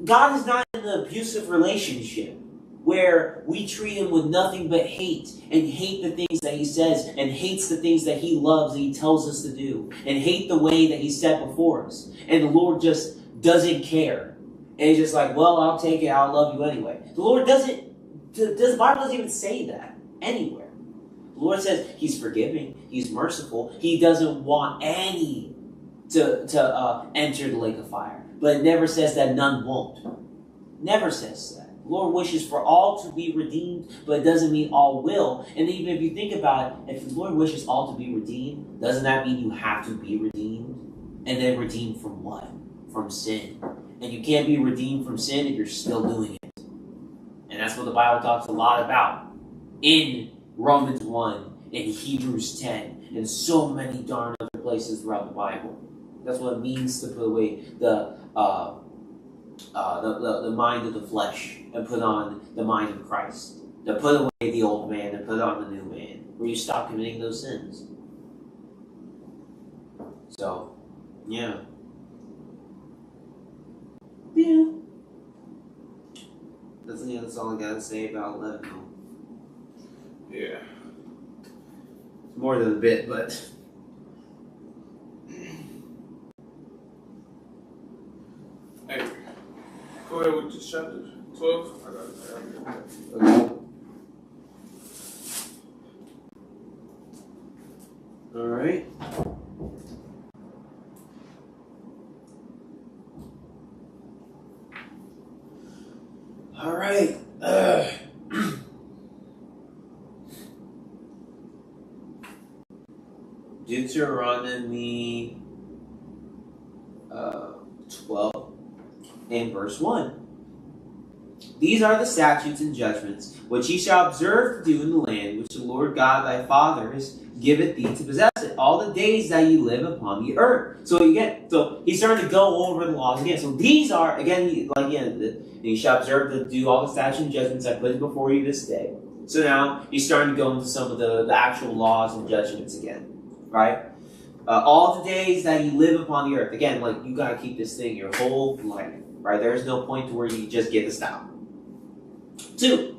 God is not in an abusive relationship where we treat him with nothing but hate, and hate the things that he says, and hates the things that he loves and he tells us to do, and hate the way that he set before us. And the Lord just doesn't care. And he's just like, well, I'll take it, I'll love you anyway. The Lord the Bible doesn't even say that anywhere. The Lord says he's forgiving, he's merciful, he doesn't want any to enter the lake of fire. But it never says that none won't. Never says that. The Lord wishes for all to be redeemed, but it doesn't mean all will. And even if you think about it, if the Lord wishes all to be redeemed, doesn't that mean you have to be redeemed? And then redeemed from what? From sin. And you can't be redeemed from sin if you're still doing it. And that's what the Bible talks a lot about in Romans 1, in Hebrews 10, and so many darn other places throughout the Bible. That's what it means to put away the mind of the flesh and put on the mind of Christ. To put away the old man and put on the new man, where you stop committing those sins. So, yeah. Yeah. That's all I gotta say about 11. Yeah. It's more than a bit, but... Hey, go ahead with this chapter 12. I got it. Okay. All right. All right. Deuteronomy 12 and verse 1. These are the statutes and judgments which ye shall observe to do in the land which the Lord God thy fathers giveth thee to possess it, all the days that you live upon the earth. So he's starting to go over the laws again. So these are, again, you shall observe to do all the statutes and judgments I put before you this day. So now he's starting to go into some of the actual laws and judgments again, right? All the days that you live upon the earth. Again, you got to keep this thing your whole life, right? There is no point to where you just get to stop. 2.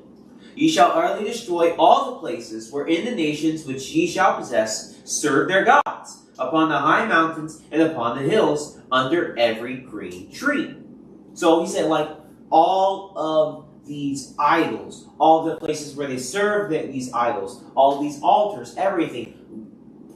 Ye shall utterly destroy all the places wherein the nations which ye shall possess serve their gods, upon the high mountains and upon the hills, under every green tree. So he said, all of these idols, all the places where they serve these idols, all these altars, everything,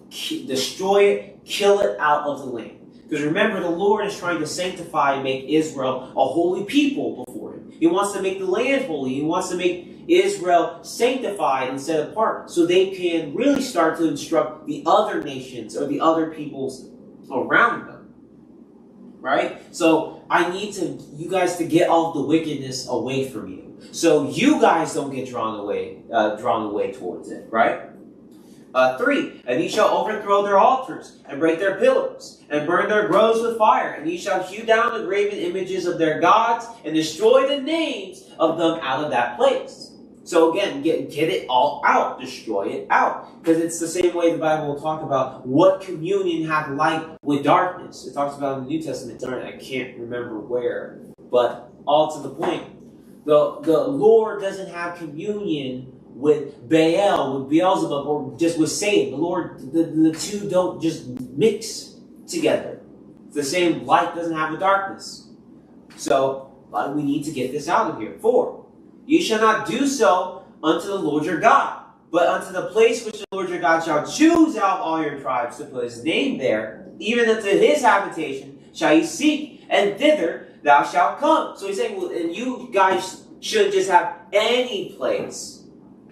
destroy it, kill it out of the land. Because remember, the Lord is trying to sanctify and make Israel a holy people before him. He wants to make the land holy. He wants to make Israel sanctified and set apart so they can really start to instruct the other nations or the other peoples around them. Right? So I need you guys to get all the wickedness away from you. So you guys don't get drawn away towards it. Right? 3, and ye shall overthrow their altars, and break their pillars, and burn their groves with fire, and ye shall hew down the graven images of their gods, and destroy the names of them out of that place. So again, get it all out, destroy it out. Because it's the same way the Bible will talk about what communion hath light with darkness. It talks about in the New Testament, I can't remember where, but all to the point. The Lord doesn't have communion with Baal, with Beelzebub, or just with Satan. The Lord, the two don't just mix together. It's the same light doesn't have with darkness. So we need to get this out of here. 4, ye shall not do so unto the Lord your God, but unto the place which the Lord your God shall choose out of all your tribes to put his name there, even unto his habitation shall ye seek, and thither thou shalt come. So he's saying, well, and you guys shouldn't just have any place.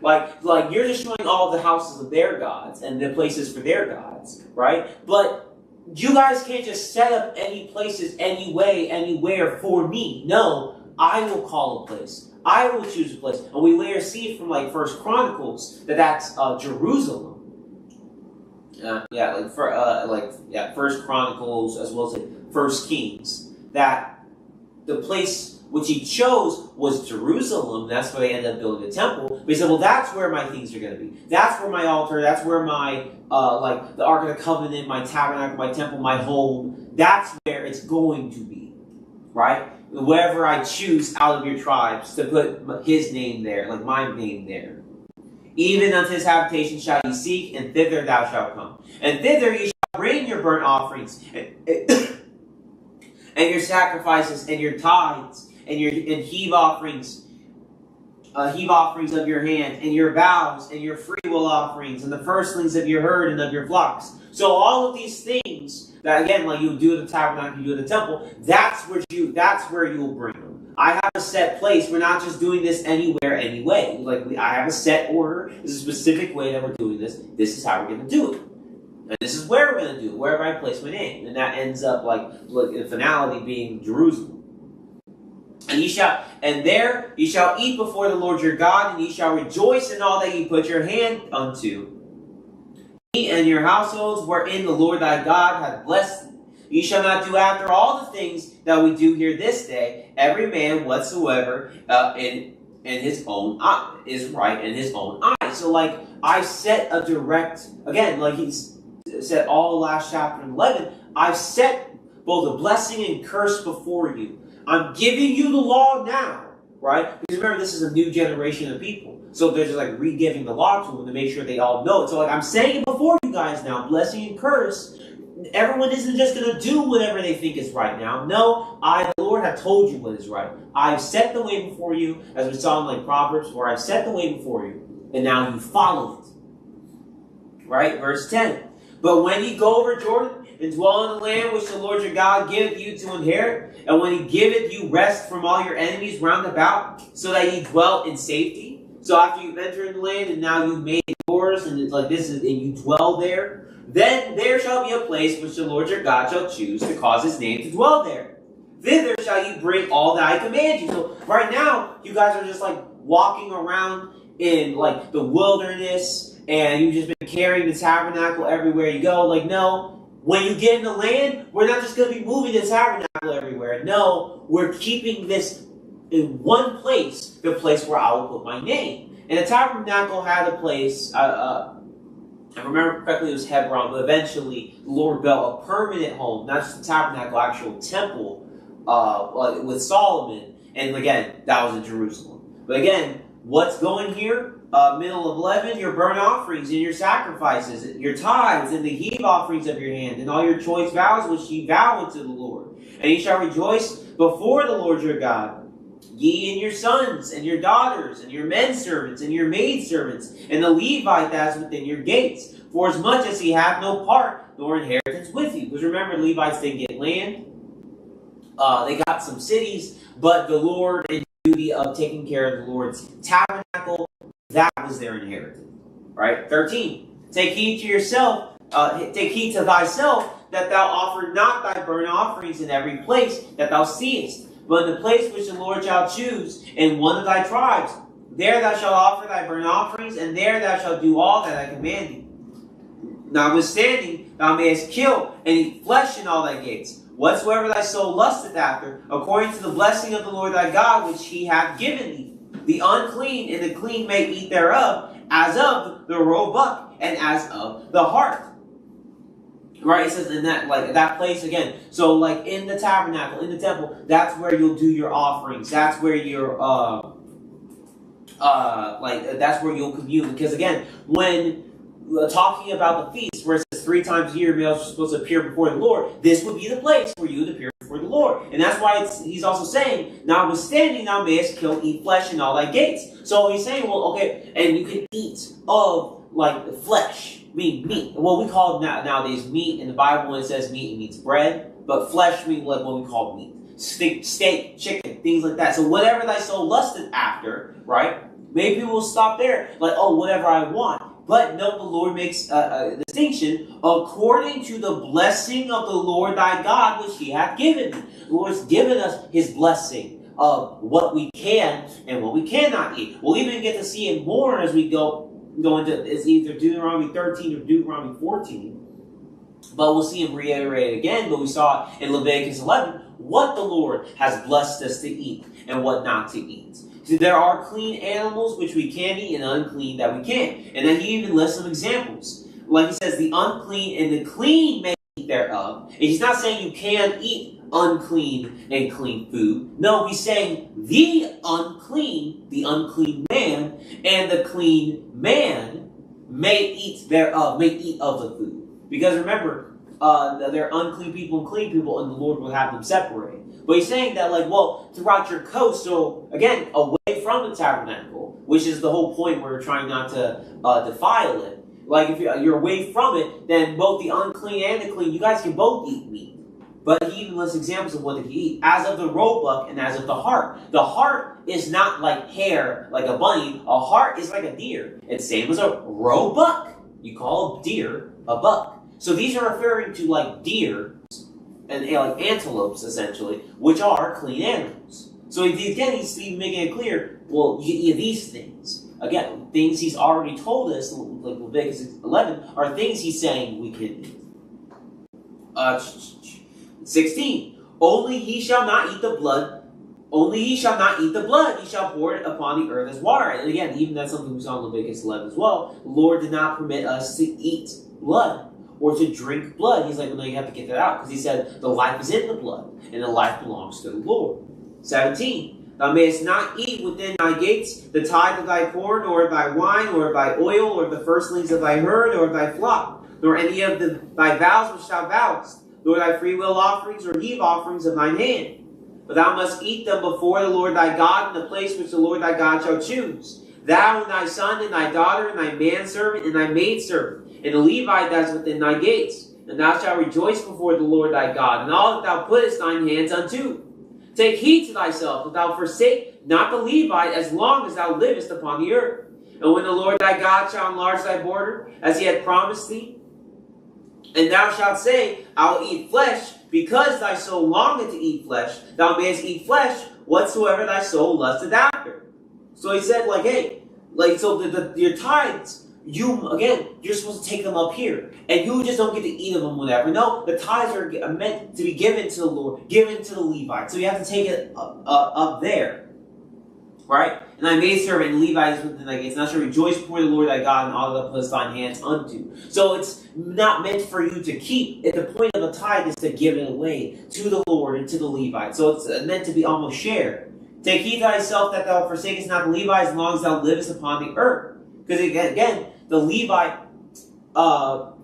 Like you're destroying all the houses of their gods and the places for their gods, right? But you guys can't just set up any places, anywhere for me. No, I will call a place. I will choose a place. And we later see from 1 Chronicles that's Jerusalem. First Chronicles as well as First Kings, that the place which he chose was Jerusalem. That's where they ended up building the temple. But he said, well, that's where my things are going to be. That's where my altar, that's where my, the Ark of the Covenant, my tabernacle, my temple, my home, that's where it's going to be, right? Wherever I choose out of your tribes to put his name there, like my name there. Even unto his habitation shall ye seek, and thither thou shalt come. And thither ye shall bring your burnt offerings, and your sacrifices, and your tithes, and heave offerings of your hand, and your vows, and your freewill offerings, and the firstlings of your herd and of your flocks. So all of these things that, again, like you do at the tabernacle, you do at the temple, that's where you will bring them. I have a set place. We're not just doing this anywhere, anyway. I have a set order. There's a specific way that we're doing this. This is how we're going to do it. And this is where we're going to do it, wherever I place my name. And that ends up the finality being Jerusalem. And there ye shall eat before the Lord your God, and ye shall rejoice in all that ye put your hand unto. Ye and your households wherein the Lord thy God hath blessed thee. Ye shall not do after all the things that we do here this day, every man whatsoever in his own eye is right in his own eyes. So I set a direct, again, like he's said all the last chapter in 11, I've set both a blessing and curse before you. I'm giving you the law now, right? Because remember, this is a new generation of people. So they're just re-giving the law to them to make sure they all know it. So I'm saying it before you guys now, blessing and curse. Everyone isn't just going to do whatever they think is right now. No, I, the Lord, have told you what is right. I've set the way before you, as we saw in Proverbs, where I've set the way before you, and now you follow it. Right? Verse 10. But when ye go over Jordan, and dwell in the land which the Lord your God giveth you to inherit, and when he giveth you rest from all your enemies round about, so that ye dwell in safety. So after you've entered the land, and now you've made it yours, and it's and you dwell there, then there shall be a place which the Lord your God shall choose to cause his name to dwell there. Thither shall you bring all that I command you. So right now, you guys are just walking around in the wilderness, and you've just been carrying the tabernacle everywhere you go. No. When you get in the land, we're not just going to be moving the tabernacle everywhere. No, we're keeping this in one place, the place where I will put my name. And the tabernacle had a place, I remember correctly, it was Hebron, but eventually the Lord built a permanent home, not just a tabernacle, actual temple with Solomon. And again, that was in Jerusalem. But again, what's going here? Middle of 11, your burnt offerings and your sacrifices, your tithes and the heave offerings of your hand, and all your choice vows which ye vow unto the Lord. And ye shall rejoice before the Lord your God, ye and your sons and your daughters and your men servants and your maid servants, and the Levite that is within your gates, for as much as he hath no part nor inheritance with you. Because remember, Levites didn't get land. They got some cities, but the Lord, in duty of taking care of the Lord's tabernacle, that was their inheritance. Right? 13. Take heed to yourself, take heed to thyself, that thou offer not thy burnt offerings in every place that thou seest, but in the place which the Lord shall choose in one of thy tribes. There thou shalt offer thy burnt offerings, and there thou shalt do all that I command thee. Notwithstanding, thou mayest kill and eat flesh in all thy gates, whatsoever thy soul lusteth after, according to the blessing of the Lord thy God, which he hath given thee. The unclean and the clean may eat thereof, as of the roebuck and as of the hart. Right? It says in that place again. So in the tabernacle, in the temple, that's where you'll do your offerings. That's where your that's where you'll commune. Because again, when talking about the feast, where it says 3 times a year males are supposed to appear before the Lord, this would be the place for you to appear before the Lord. And that's why he's also saying, notwithstanding thou mayest kill, eat flesh in all thy gates. So he's saying, well, okay, and you can eat of flesh, meat. What we call nowadays meat in the Bible, when it says meat, it means bread, but flesh means what we call meat. Steak, chicken, things like that. So whatever thy soul lusted after, right? Maybe we'll stop there, whatever I want. But no, the Lord makes a distinction according to the blessing of the Lord thy God, which he hath given thee. The Lord's given us his blessing of what we can and what we cannot eat. We'll even get to see it more as we go go into, it's either Deuteronomy 13 or Deuteronomy 14. But we'll see him reiterate it again. But we saw in Leviticus 11 what the Lord has blessed us to eat and what not to eat. So there are clean animals which we can eat and unclean that we can't. And then he even lists some examples. Like he says, the unclean and the clean may eat thereof. And he's not saying you can eat unclean and clean food. No, he's saying the unclean man, and the clean man may eat thereof, may eat of the food. Because remember, there are unclean people and clean people, and the Lord will have them separated. But he's saying that, like, well, throughout your coast, so again, away from the tabernacle, which is the whole point where we're trying not to defile it. Like, if you're away from it, then both the unclean and the clean, you guys can both eat meat. But he even lists examples of what they can eat, as of the roebuck and as of the hart. The hart is not like hair, like a bunny. A hart is like a deer. It's same as a roebuck. You call a deer a buck. So these are referring to like deer and like antelopes, essentially, which are clean animals. So again, he's making it clear, well, you eat these things. Again, things he's already told us, like Leviticus 11, are things he's saying we can eat. 16. Only he shall not eat the blood. Only he shall not eat the blood. He shall pour it upon the earth as water. And again, even that's something we saw in Leviticus 11 as well. The Lord did not permit us to eat blood or to drink blood. He's like, well, no, you have to get that out. Because he said, the life is in the blood, and the life belongs to the Lord. 17. Thou mayest not eat within thy gates the tithe of thy corn, or thy wine, or thy oil, or the firstlings of thy herd, or thy flock, nor any of thy vows which thou vowest, nor thy freewill offerings, or heave offerings of thine hand. But thou must eat them before the Lord thy God in the place which the Lord thy God shall choose. Thou and thy son, and thy daughter, and thy manservant, and thy maidservant, and the Levite that is within thy gates. And thou shalt rejoice before the Lord thy God, and all that thou puttest thine hands unto. Take heed to thyself, that thou forsake not the Levite as long as thou livest upon the earth. And when the Lord thy God shall enlarge thy border, as he hath promised thee, and thou shalt say, I will eat flesh, because thy soul longeth to eat flesh, thou mayest eat flesh whatsoever thy soul lusteth after. So he said, like, hey, like, so your tithes, you're supposed to take them up here. And you just don't get to eat them whatever. No, the tithes are meant to be given to the Lord, given to the Levite. So you have to take it up there. Right? And thy maidservant and Levite is within thy gates. And thou shalt rejoice before the Lord thy God, and all that thou puttest thine hands unto. So it's not meant for you to keep. The point of a tithe is to give it away to the Lord and to the Levite. So it's meant to be almost shared. Take heed to thyself that thou forsakest not the Levite as long as thou livest upon the earth. Because again, the Levite,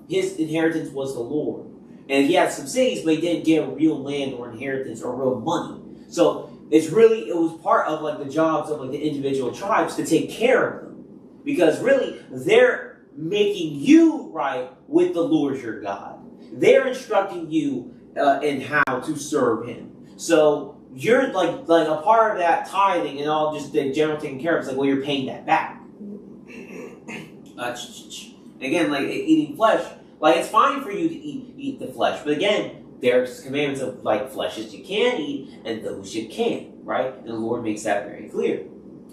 his inheritance was the Lord. And he had some cities, but he didn't get real land or inheritance or real money. So it was part of like the jobs of like the individual tribes to take care of them. Because really, they're making you right with the Lord your God. They're instructing you in how to serve him. So you're like a part of that tithing and all just the general taking care of. It's like, well, you're paying that back. Again, like eating flesh, like it's fine for you to eat the flesh, but again, there's commandments of like fleshes you can eat and those you can't, right? And the Lord makes that very clear.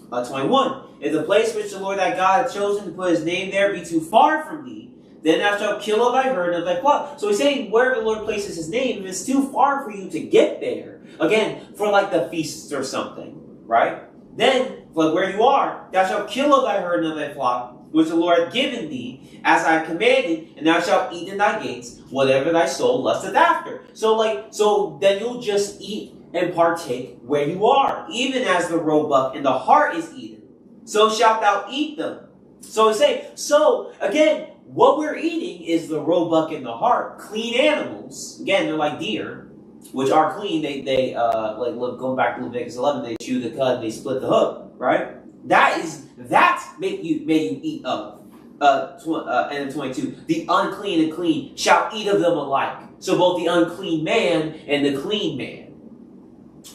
21. If the place which the Lord thy God hath chosen to put his name there be too far from thee, then thou shalt kill of thy herd and of thy flock. So he's saying wherever the Lord places his name, if it's too far for you to get there, again, for like the feasts or something, right? Then, like where you are, thou shalt kill of thy herd and of thy flock, which the Lord hath given thee, as I have commanded, and thou shalt eat in thy gates whatever thy soul lusteth after. So then you'll just eat and partake where you are, even as the roebuck and the hart is eaten. So shalt thou eat them. So again, what we're eating is the roebuck and the hart, clean animals. Again, they're like deer, which are clean. They going back to Leviticus 11, they chew the cud, and they split the hoof, right? That may you eat of. And 22, the unclean and clean shall eat of them alike. So both the unclean man and the clean man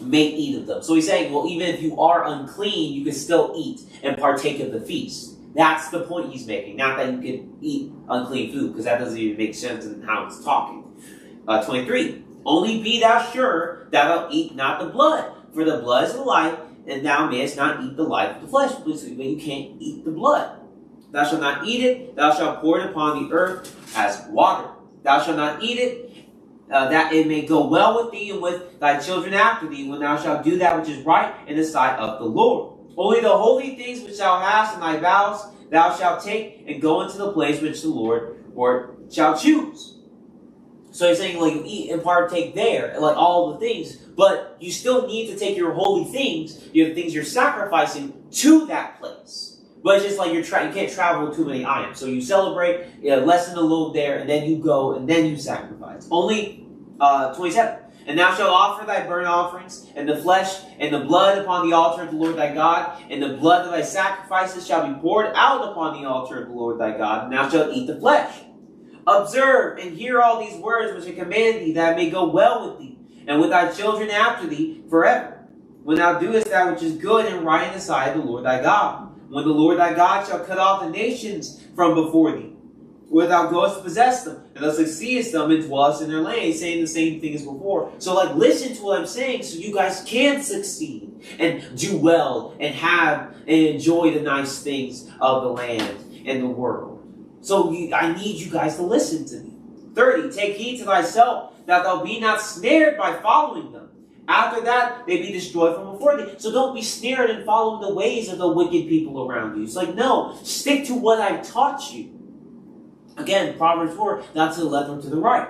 may eat of them. So he's saying, well, even if you are unclean, you can still eat and partake of the feast. That's the point he's making. Not that you can eat unclean food, because that doesn't even make sense in how it's talking. 23, only be thou sure that thou eat not the blood, for the blood is the life, and thou mayest not eat the life of the flesh, but you can't eat the blood. Thou shalt not eat it. Thou shalt pour it upon the earth as water. Thou shalt not eat it, that it may go well with thee and with thy children after thee, when thou shalt do that which is right in the sight of the Lord. Only the holy things which thou hast in thy vows thou shalt take and go into the place which the Lord shall choose. So he's saying, like, you eat and partake there, like all the things, but you still need to take your holy things, your things you're sacrificing, to that place. But it's just like you can't travel too many items. So you celebrate, lessen the load there, and then you go, and then you sacrifice. Only 27. And thou shalt offer thy burnt offerings, and the flesh, and the blood upon the altar of the Lord thy God, and the blood of thy sacrifices shall be poured out upon the altar of the Lord thy God, and thou shalt eat the flesh. Observe and hear all these words which I command thee, that it may go well with thee, and with thy children after thee forever, when thou doest that which is good and right in the sight of the Lord thy God. When the Lord thy God shall cut off the nations from before thee, where thou goest to possess them, and thou succeedest them and dwellest in their land. He's saying the same thing as before. So, like, listen to what I'm saying so you guys can succeed and do well and have and enjoy the nice things of the land and the world. So I need you guys to listen to me. 30, take heed to thyself, that thou be not snared by following them. After that, they be destroyed from before thee. So don't be snared in following the ways of the wicked people around you. It's like, no, stick to what I taught you. Again, Proverbs 4, not to the left or to the right.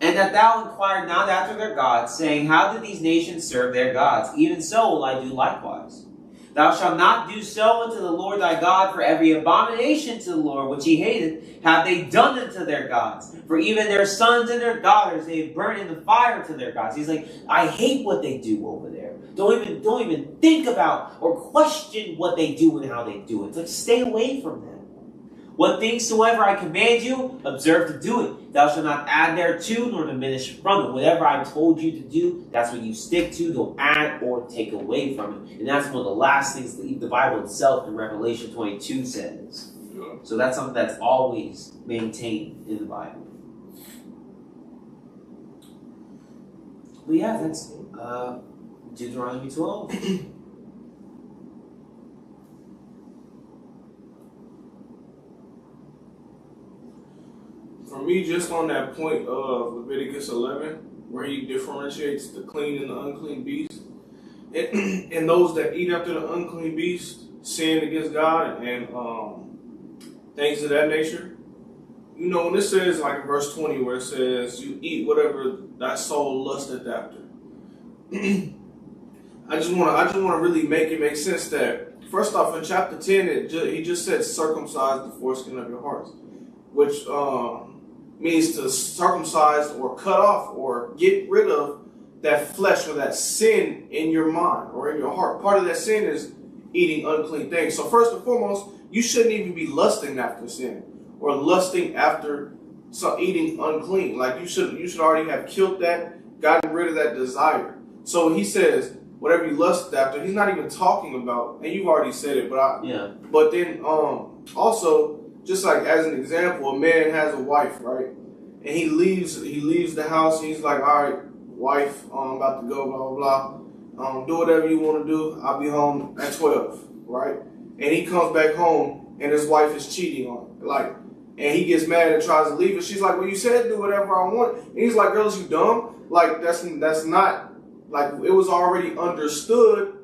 And that thou inquire not after their gods, saying, how do these nations serve their gods? Even so will I do likewise. Thou shalt not do so unto the Lord thy God, for every abomination to the Lord which he hated have they done unto their gods. For even their sons and their daughters they have burnt in the fire to their gods. He's like, I hate what they do over there. Don't even think about or question what they do and how they do it. It's like, stay away from them. What things soever I command you, observe to do it. Thou shalt not add thereto, nor diminish from it. Whatever I told you to do, that's what you stick to. Don't add or take away from it. And that's one of the last things that the Bible itself in Revelation 22 says. So that's something that's always maintained in the Bible. But yeah, that's Deuteronomy 12. For me, just on that point of Leviticus 11, where he differentiates the clean and the unclean beast, and those that eat after the unclean beast sin against God and things of that nature. You know, when it says, like in verse 20, where it says, you eat whatever thy soul lusteth after. I just want to really make it make sense that, first off, in chapter 10, he just said, circumcise the foreskin of your hearts, which means to circumcise or cut off or get rid of that flesh or that sin in your mind or in your heart. Part of that sin is eating unclean things. So first and foremost, you shouldn't even be lusting after sin or lusting after eating unclean. Like you should already have killed that, gotten rid of that desire. So he says, whatever you lust after, he's not even talking about, and you've already said it, but then also, just like as an example, a man has a wife, right? And he leaves the house and he's like, all right, wife, I'm about to go, blah, blah, blah. Do whatever you want to do. I'll be home at 12, right? And he comes back home and his wife is cheating on him. Like, and he gets mad and tries to leave. And she's like, well, you said do whatever I want. And he's like, girl, is you dumb? Like, that's not, like, it was already understood.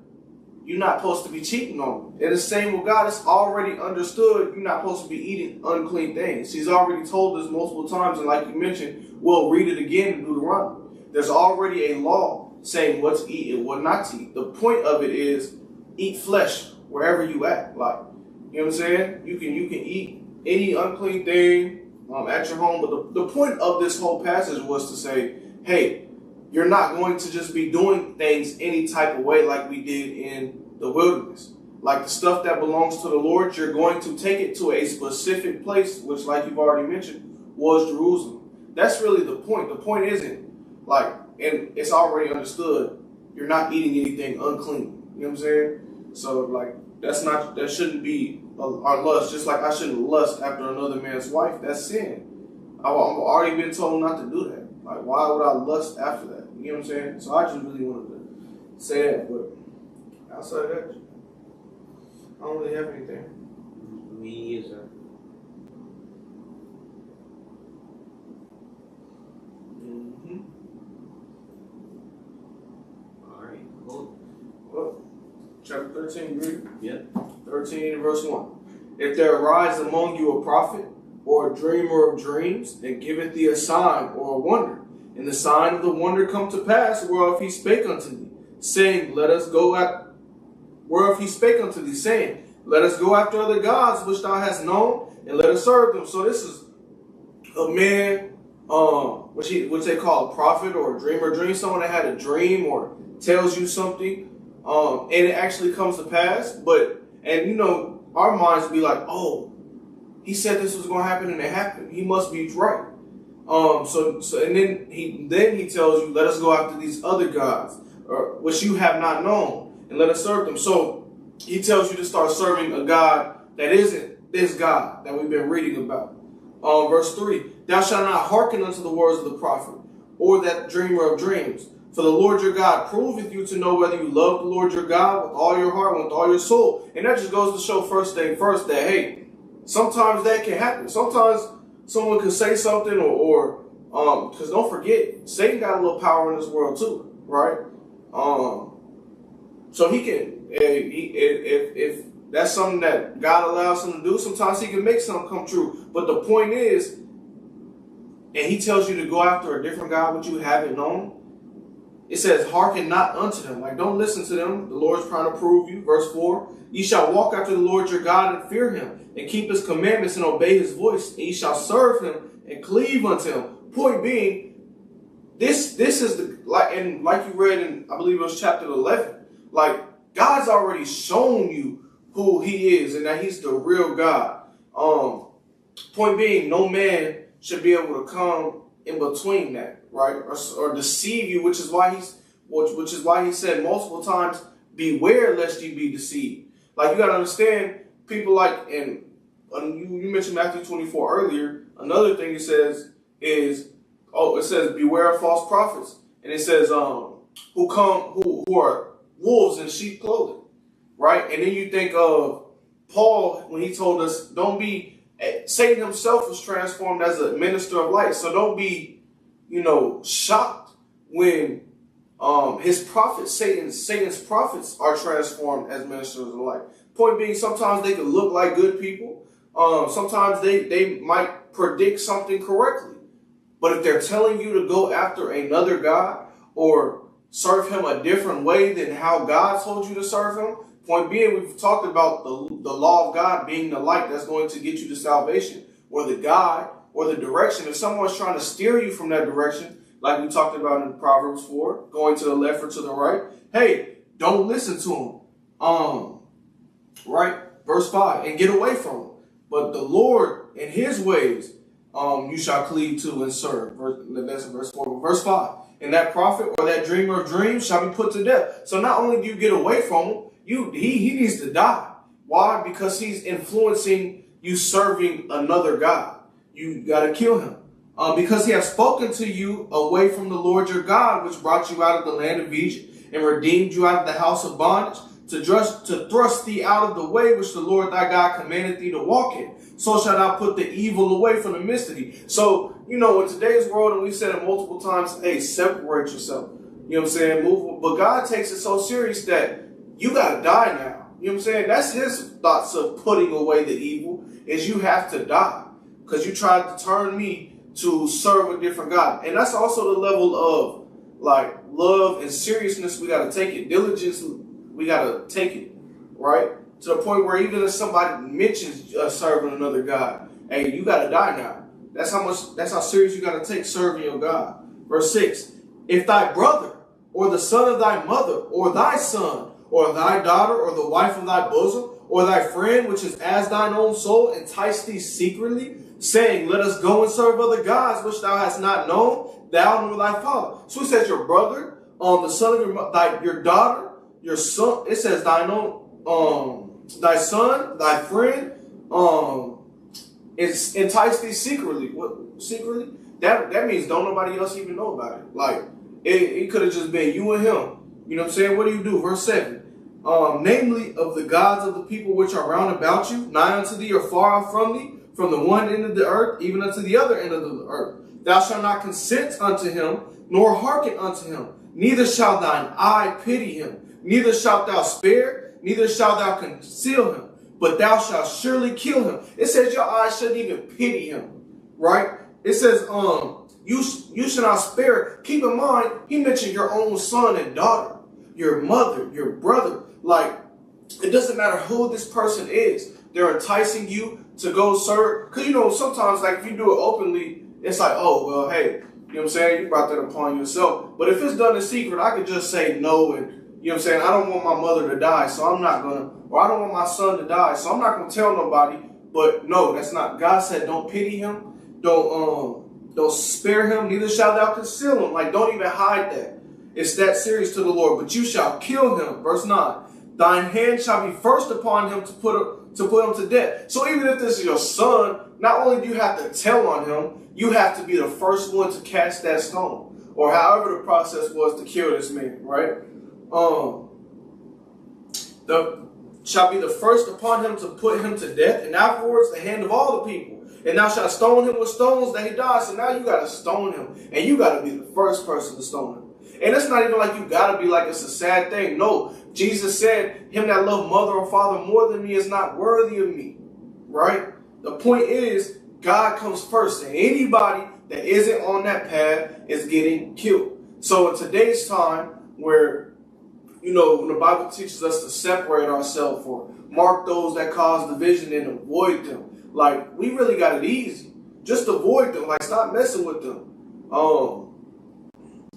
You're not supposed to be cheating on him. And the same with God, it's already understood you're not supposed to be eating unclean things. He's already told us multiple times, and like you mentioned, we'll read it again in Deuteronomy. There's already a law saying what to eat and what not to eat. The point of it is eat flesh wherever you at. Like, you know what I'm saying? You can eat any unclean thing at your home. But the point of this whole passage was to say, hey, you're not going to just be doing things any type of way like we did in the wilderness. Like the stuff that belongs to the Lord, you're going to take it to a specific place, which, like you've already mentioned, was Jerusalem. That's really the point. The point isn't like, and it's already understood, you're not eating anything unclean. You know what I'm saying? So like, that shouldn't be our lust. Just like I shouldn't lust after another man's wife. That's sin. I've already been told not to do that. Like, why would I lust after that? You know what I'm saying? So I just really wanted to say that, but outside of that, I don't really have anything. Me as sir. Mm-hmm. All right, cool. Well, chapter 13, read. Yeah. 13 and verse 1. If there arise among you a prophet or a dreamer of dreams, and giveth thee a sign or a wonder, and the sign of the wonder come to pass, whereof he spake unto thee, saying, let us go at whereof he spake unto thee, saying, let us go after other gods which thou hast known, and let us serve them. So this is a man, which they call a prophet or a dreamer of dreams, someone that had a dream or tells you something, and it actually comes to pass. And you know, our minds be like, oh, he said this was going to happen and it happened. He must be right. And then he tells you, let us go after these other gods, which you have not known, and let us serve them. So he tells you to start serving a God that isn't this God that we've been reading about. Verse 3, thou shalt not hearken unto the words of the prophet, or that dreamer of dreams. For the Lord your God proveth you to know whether you love the Lord your God with all your heart and with all your soul. And that just goes to show first that, hey, sometimes that can happen. Sometimes someone can say something or because don't forget, Satan got a little power in this world too, right? So he can, if that's something that God allows him to do, sometimes he can make something come true. But the point is, and he tells you to go after a different God which you haven't known, it says, hearken not unto them. Like, don't listen to them. The Lord's trying to prove you. Verse 4, ye shall walk after the Lord your God and fear him, and keep his commandments and obey his voice, and ye shall serve him and cleave unto him. Point being, this is the, like you read in, I believe it was chapter 11, like, God's already shown you who he is and that he's the real God. Point being, no man should be able to come in between that, right? Or deceive you, which is why he said multiple times, beware lest you be deceived. Like, you got to understand, people like, and you mentioned Matthew 24 earlier. Another thing it says is, it says beware of false prophets, and it says who are wolves in sheep clothing, right? And then you think of Paul when he told us, don't be. Satan himself was transformed as a minister of light, so don't be, shocked when his prophets, Satan's prophets, are transformed as ministers of light. Point being, sometimes they can look like good people. Sometimes they might predict something correctly. But if they're telling you to go after another God or serve him a different way than how God told you to serve him, point being, we've talked about the law of God being the light that's going to get you to salvation, or the guide, or the direction. If someone's trying to steer you from that direction, like we talked about in Proverbs 4, going to the left or to the right, hey, don't listen to them. Right? Verse 5, and get away from them. But the Lord in his ways you shall cleave to and serve. That's in verse 4. Verse 5, and that prophet or that dreamer of dreams shall be put to death. So not only do you get away from him, he needs to die. Why? Because he's influencing you serving another God. You got to kill him. Because he has spoken to you away from the Lord your God, which brought you out of the land of Egypt and redeemed you out of the house of bondage, to thrust thee out of the way which the Lord thy God commanded thee to walk in. So shalt thou put the evil away from the midst of thee. So, in today's world, and we've said it multiple times, hey, separate yourself. You know what I'm saying? Move. But God takes it so serious that you got to die now. You know what I'm saying? That's his thoughts of putting away the evil, is you have to die. Because you tried to turn me to serve a different God. And that's also the level of, like, love and seriousness. We got to take it. Diligence, we got to take it, right? To the point where even if somebody mentions serving another God, hey, you got to die now. That's how serious you got to take serving your God. Verse 6, if thy brother or the son of thy mother or thy son or thy daughter or the wife of thy bosom or thy friend, which is as thine own soul, entice thee secretly, saying, let us go and serve other gods which thou hast not known, thou nor thy father. So it says your brother, the son of your daughter, your son. It says thine own, thy son, thy friend, is entice thee secretly. What secretly? That means don't nobody else even know about it. Like it could have just been you and him. You know what I'm saying? What do you do? Verse 7. namely of the gods of the people which are round about you, nigh unto thee or far off from thee, from the one end of the earth, even unto the other end of the earth. Thou shalt not consent unto him, nor hearken unto him. Neither shall thine eye pity him. Neither shalt thou spare, neither shalt thou conceal him. But thou shalt surely kill him. It says your eyes shouldn't even pity him. Right? It says, you should not spare. Keep in mind, he mentioned your own son and daughter, your mother, your brother. Like, it doesn't matter who this person is. They're enticing you to go serve. Because, you know, sometimes, like, if you do it openly, it's like, oh, well, hey, you know what I'm saying? You brought that upon yourself. But if it's done in secret, I could just say no. And, you know what I'm saying? I don't want my mother to die, so I'm not going to. Or I don't want my son to die, so I'm not going to tell nobody. But no, that's not. God said don't pity him. Don't spare him. Neither shalt thou conceal him. Like, don't even hide that. It's that serious to the Lord. But you shall kill him. Verse 9. Thine hand shall be first upon him to put him to death. So even if this is your son, not only do you have to tell on him, you have to be the first one to cast that stone. Or however the process was to kill this man, right? Shall be the first upon him to put him to death, and afterwards the hand of all the people. And thou shalt stone him with stones that he dies. So now you got to stone him. And you got to be the first person to stone him. And it's not even like you got to be like it's a sad thing. No, Jesus said, him that love mother or father more than me is not worthy of me. Right? The point is, God comes first. And anybody that isn't on that path is getting killed. So in today's time where, you know, when the Bible teaches us to separate ourselves or mark those that cause division and avoid them, like, we really got it easy. Just avoid them. Like, stop messing with them.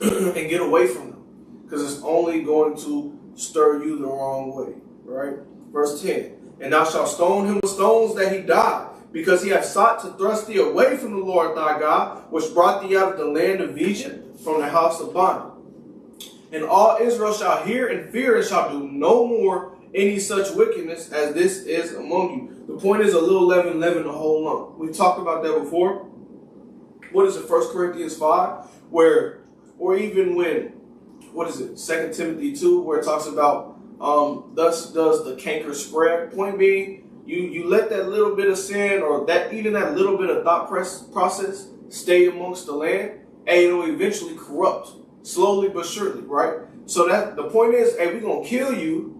And get away from them. Because it's only going to stir you the wrong way. Right? Verse 10. And thou shalt stone him with stones that he die, because he hath sought to thrust thee away from the Lord thy God, which brought thee out of the land of Egypt, from the house of bondage. And all Israel shall hear and fear, and shall do no more any such wickedness as this is among you. The point is, a little leaven leaven the whole lump. We talked about that before. What is it, 1 Corinthians 5? Or even when, what is it, 2 Timothy 2, where it talks about, thus does the canker spread. Point being, you let that little bit of sin, or that little bit of thought process stay amongst the land, and it'll eventually corrupt, slowly but surely, right? So that the point is, hey, we're gonna kill you,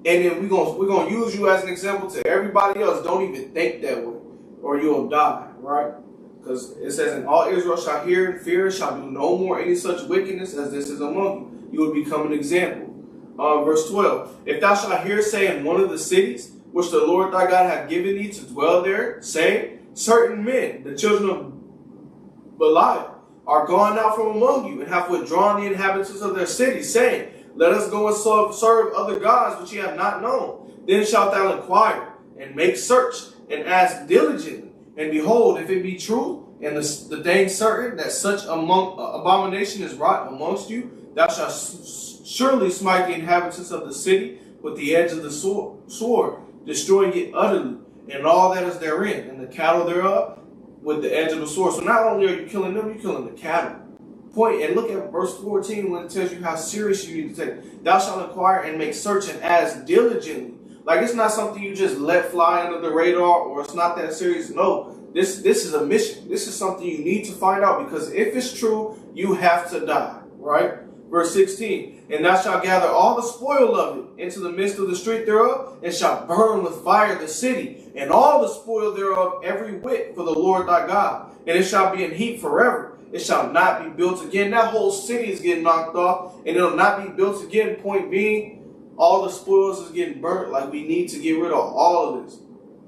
and then we're gonna use you as an example to everybody else. Don't even think that way, or you'll die, right? Because it says, and all Israel shall hear and fear, shall do no more any such wickedness as this is among you. You will become an example. Verse 12. If thou shalt hear say in one of the cities which the Lord thy God hath given thee to dwell there, saying, certain men, the children of Belial, are gone out from among you, and have withdrawn the inhabitants of their cities, saying, let us go and serve other gods which ye have not known. Then shalt thou inquire, and make search, and ask diligently. And behold, if it be true, and the thing certain, that such abomination is wrought amongst you, thou shalt surely smite the inhabitants of the city with the edge of the sword, destroying it utterly, and all that is therein, and the cattle thereof, with the edge of the sword. So not only are you killing them, you're killing the cattle. Point, and look at verse 14 when it tells you how serious you need to take. Thou shalt inquire and make search and ask diligently. Like, it's not something you just let fly under the radar, or it's not that serious. No, this is a mission. This is something you need to find out, because if it's true, you have to die, right? Verse 16, and thou shalt gather all the spoil of it into the midst of the street thereof, and shalt burn with fire the city, and all the spoil thereof every whit for the Lord thy God. And it shall be in heap forever. It shall not be built again. That whole city is getting knocked off, and it'll not be built again. Point being, all the spoils is getting burnt. Like, we need to get rid of all of this,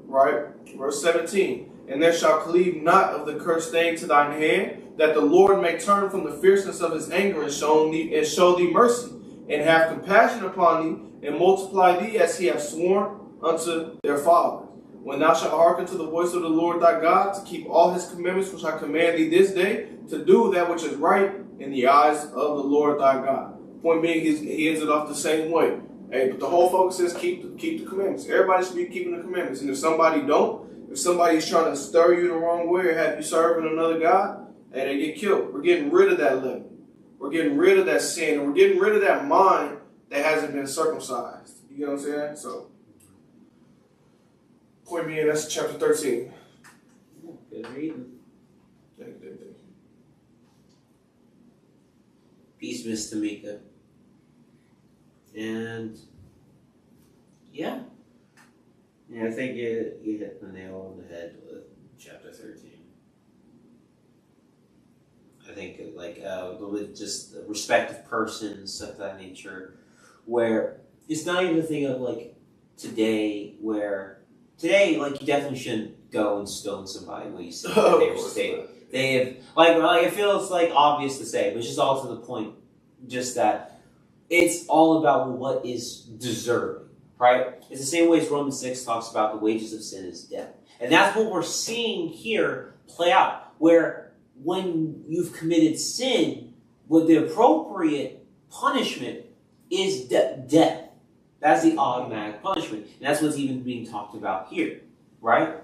right? Verse 17, and there shall cleave not of the cursed thing to thine hand, that the Lord may turn from the fierceness of his anger and show thee mercy, and have compassion upon thee, and multiply thee as he hath sworn unto their fathers. When thou shalt hearken to the voice of the Lord thy God, to keep all his commandments which I command thee this day, to do that which is right in the eyes of the Lord thy God. Point being, he ends it off the same way. Hey, but the whole focus is keep the commandments. Everybody should be keeping the commandments. And if somebody don't, if somebody's trying to stir you the wrong way or have you serving another God, hey, they get killed. We're getting rid of that living. We're getting rid of that sin. And we're getting rid of that mind that hasn't been circumcised. You You know what I'm saying? So, point being, that's chapter 13. Good reading. Thank you. Peace, Miss Tamika. And yeah, I think you hit the nail on the head with chapter 13. I think with just the respective persons, stuff of that nature, where it's not even a thing of like today, like you definitely shouldn't go and stone somebody when you see that they were state. They have like I feel it's like obvious to say, but it's just all to the point, just that it's all about what is deserving, right? It's the same way as Romans 6 talks about the wages of sin is death. And that's what we're seeing here play out, where when you've committed sin, what the appropriate punishment is death. That's the automatic punishment. And that's what's even being talked about here, right?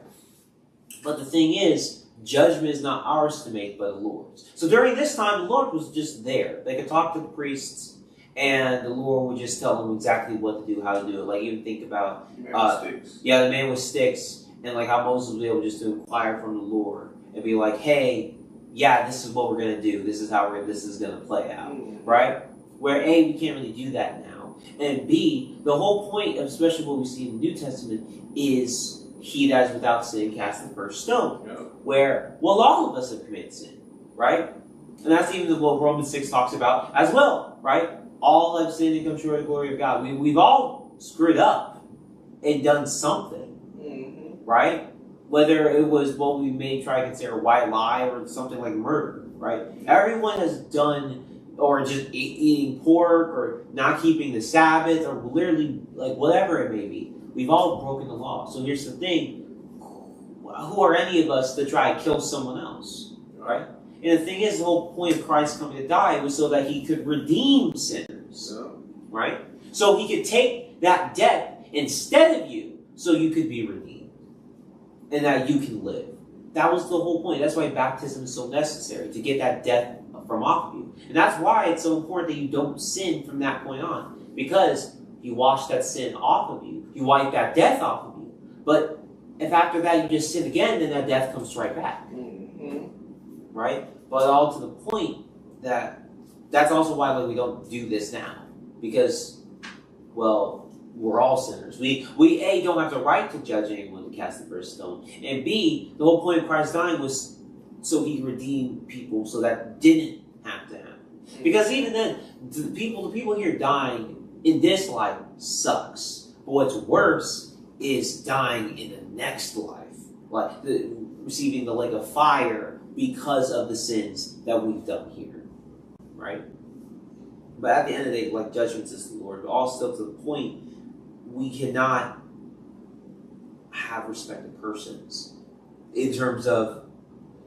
But the thing is, judgment is not ours to make, but the Lord's. So during this time, the Lord was just there. They could talk to the priests, and the Lord would just tell them exactly what to do, how to do it. Like, even think about the man with sticks, and like how Moses was able just to inquire from the Lord and be like, "Hey, yeah, this is what we're gonna do. This is how this is gonna play out," right? Where A, we can't really do that now, and B, the whole point of especially what we see in the New Testament is he that is without sin cast the first stone. Yeah. Where, well, all of us have committed sin, right? And that's even what Romans 6 talks about as well, right? All have sinned and come short of the glory of God. We've all screwed up and done something, right? Whether it was what we may try to consider a white lie or something like murder, right? Everyone has done, or just eating pork or not keeping the Sabbath or literally like whatever it may be. We've all broken the law. So here's the thing. Who are any of us to try to kill someone else, right? And the thing is, the whole point of Christ coming to die was so that he could redeem sinners, right? So he could take that debt instead of you so you could be redeemed and that you can live. That was the whole point. That's why baptism is so necessary, to get that debt from off of you. And that's why it's so important that you don't sin from that point on, because he washed that sin off of you. He wiped that death off of you. But if after that you just sin again, then that death comes right back. Right? But all to the point that that's also why we don't do this now. Because, well, we're all sinners. We A, don't have the right to judge anyone to cast the first stone. And B, the whole point of Christ dying was so he redeemed people so that didn't have to happen. Because even then, the people here dying in this life sucks. But what's worse is dying in the next life. Like receiving the lake of fire because of the sins that we've done here. Right? But at the end of the day, like, judgment is the Lord. But all still to the point, we cannot have respected persons in terms of,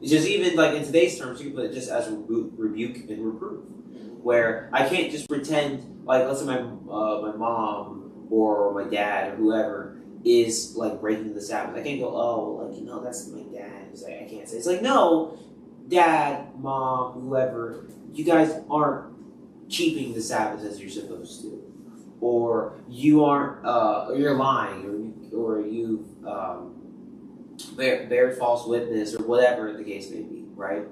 it's just even like in today's terms, you can put it just as rebuke and reproof. Where I can't just pretend, like, let's say my mom or my dad or whoever is like breaking the Sabbath. I can't go, oh, like, you know, that's my dad. It's like, I can't say. It's like, no, dad, mom, whoever, you guys aren't keeping the Sabbath as you're supposed to, or you aren't, or you're lying, or you bear false witness, or whatever the case may be, right?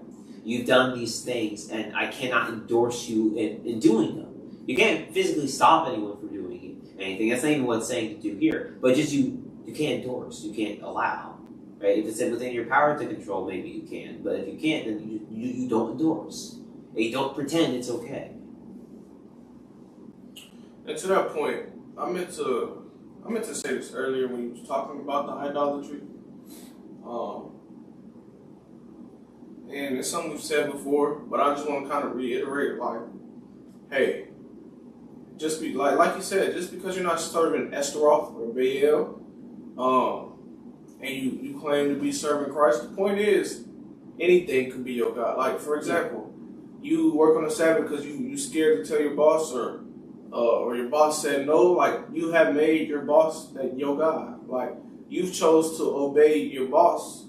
You've done these things, and I cannot endorse you in doing them. You can't physically stop anyone from doing anything. That's not even what it's saying to do here. But just you can't endorse, you can't allow, right? If it's within your power to control, maybe you can. But if you can't, then you don't endorse. And you don't pretend it's okay. And to that point, I meant to say this earlier when you was talking about the idolatry. And it's something we've said before, but I just want to kind of reiterate, like, hey, just be like you said, just because you're not serving Esteroth or Baal, and you claim to be serving Christ, the point is, anything could be your God. Like, for example, you work on the Sabbath because you scared to tell your boss, or your boss said no. Like, you have made your boss your God. Like, you've chose to obey your boss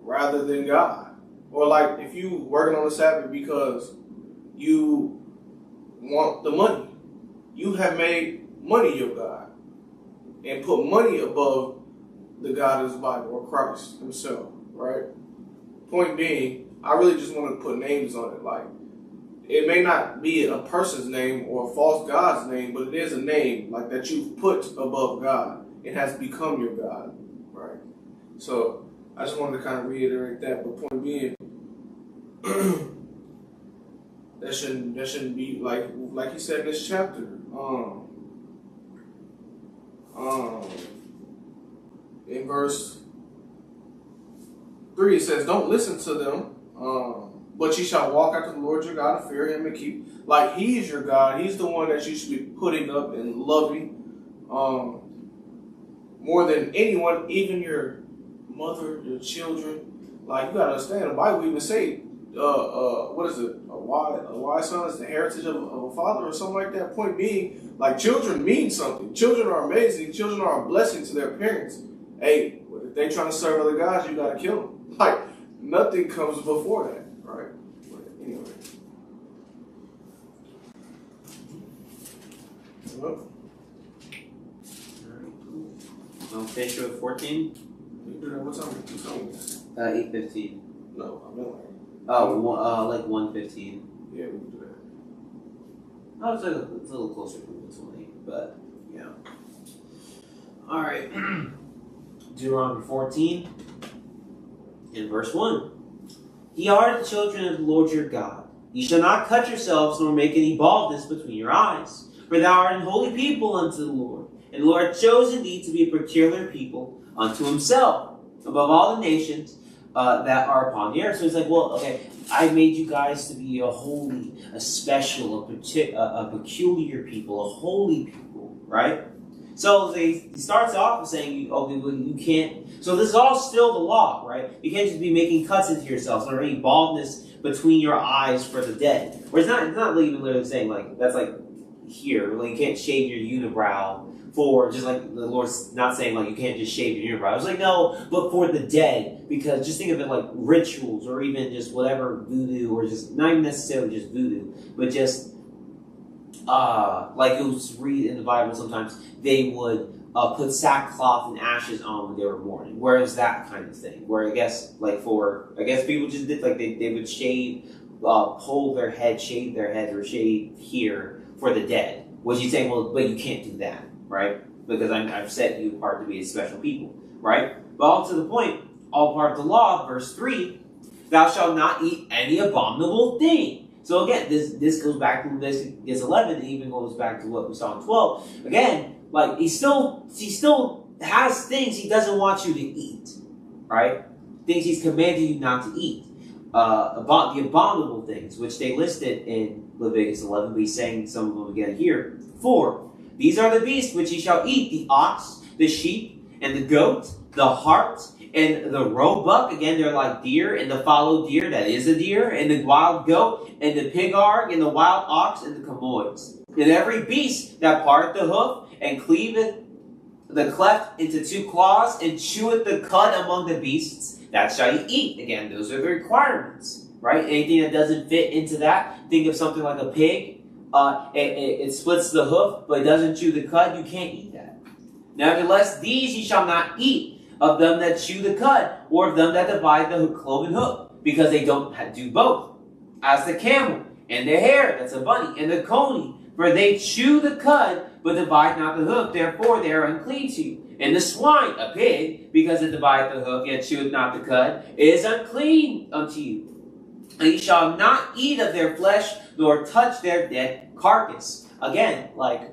rather than God. Or like, if you working on the Sabbath because you want the money, you have made money your God. and put money above the God of this Bible or Christ himself, right? Point being, I really just want to put names on it. Like, it may not be a person's name or a false God's name, but it is a name like that you've put above God. It has become your God, right? So I just wanted to kind of reiterate that. But point being, that shouldn't be like he said in this chapter. In verse 3 it says, "Don't listen to them, but ye shall walk after the Lord your God and fear him and keep." Like, he is your God. He's the one that you should be putting up and loving more than anyone, even your mother, your children. Like, you gotta understand, the Bible even say, what is it? A wise son is the heritage of a father or something like that. Point being, like, children mean something. Children are amazing. Children are a blessing to their parents. Hey, if they trying to serve other gods, you gotta kill them. Like, nothing comes before that, right? But anyway. Well, I'll finish with 14. you do that. What time? 8:15. No, I mean Like 1:15. yeah, we can do that. Oh, it's a little closer to 20, but yeah. All right. Deuteronomy 14, in verse 1. Ye are the children of the Lord your God. Ye shall not cut yourselves nor make any baldness between your eyes. For thou art an holy people unto the Lord. And the Lord hath chosen thee to be a peculiar people unto himself, above all the nations that are upon the earth. So he's like, well, okay, I made you guys to be a holy, a special, a peculiar people, a holy people, right? So he starts off with saying, okay, well, you can't. So this is all still the law, right? You can't just be making cuts into yourselves or any baldness between your eyes for the dead. Or it's not even literally saying, like, that's like here, like you can't shave your unibrow for, just like the Lord's not saying, like, you can't just shave your unibrow. I was like, no, but for the dead, because just think of it like rituals or even just whatever voodoo, or just not even necessarily just voodoo, but just like it was read in the Bible sometimes, they would put sackcloth and ashes on when they were mourning. Whereas that kind of thing, where I guess people just did, like, they would shave, pull their head, shave their head, or shave here for the dead. Was you saying, well, but you can't do that, right? Because I've set you apart to be a special people, right? But all to the point, all part of the law, verse 3, thou shalt not eat any abominable thing. So again, this goes back to Leviticus 11, and even goes back to what we saw in 12. Again, like, he still has things he doesn't want you to eat, right? Things he's commanded you not to eat. About the abominable things, which they listed in Leviticus 11, but he's saying some of them again here. 4, these are the beasts which ye shall eat: the ox, the sheep, and the goat, the hart, and the roebuck. Again, they're like deer, and the fallow deer, that is a deer, and the wild goat, and the pigarg, and the wild ox, and the camoids. And every beast that parteth the hoof, and cleaveth the cleft into 2 claws, and cheweth the cud among the beasts, that shall you eat. Again, those are the requirements, right? Anything that doesn't fit into that, think of something like a pig. It splits the hoof, but it doesn't chew the cud. You can't eat that. Nevertheless, these ye shall not eat of them that chew the cud, or of them that divide the cloven hoof, because they don't do both. As the camel, and the hare, that's a bunny, and the coney, for they chew the cud, but divide not the hoof, therefore they are unclean to you. And the swine, a pig, because it divideth the hoof, yet cheweth not the cud, is unclean unto you. And ye shall not eat of their flesh, nor touch their dead carcass. Again, like,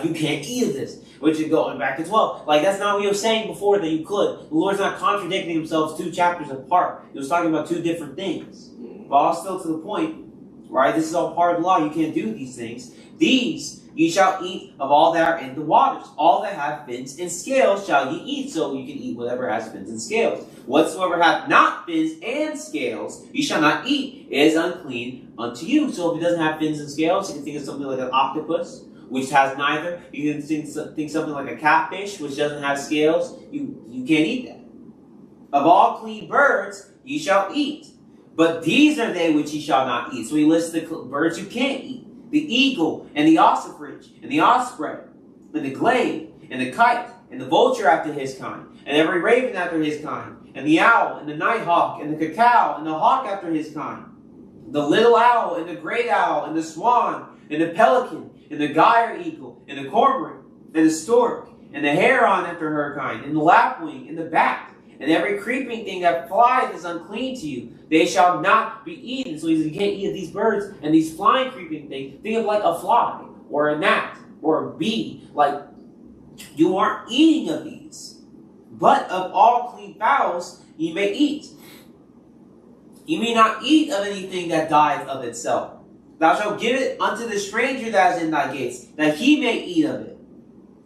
you can't eat of this. Which is going back to 12. Like, that's not what he was saying before that you could. The Lord's not contradicting himself 2 chapters apart. He was talking about 2 different things. But all still to the point, right? This is all part of the law. You can't do these things. These ye shall eat of all that are in the waters. All that have fins and scales shall ye eat. So you can eat whatever has fins and scales. Whatsoever hath not fins and scales, ye shall not eat. It is unclean unto you. So if it doesn't have fins and scales, you can think of something like an octopus, which has neither. You can think something like a catfish, which doesn't have scales. You can't eat that. Of all clean birds ye shall eat. But these are they which ye shall not eat. So he lists the birds you can't eat: the eagle, and the ossifrage, and the osprey, and the glade, and the kite, and the vulture after his kind, and every raven after his kind, and the owl, and the nighthawk, and the cacao, and the hawk after his kind, the little owl, and the great owl, and the swan, and the pelican, and the gyre eagle, and the cormorant, and the stork, and the heron after her kind, and the lapwing, and the bat, and every creeping thing that flieth is unclean to you. They shall not be eaten. So he says, you can't eat of these birds and these flying creeping things. Think of like a fly, or a gnat, or a bee. Like, you aren't eating of these. But of all clean fowls ye may eat. You may not eat of anything that dieth of itself. Thou shalt give it unto the stranger that is in thy gates, that he may eat of it.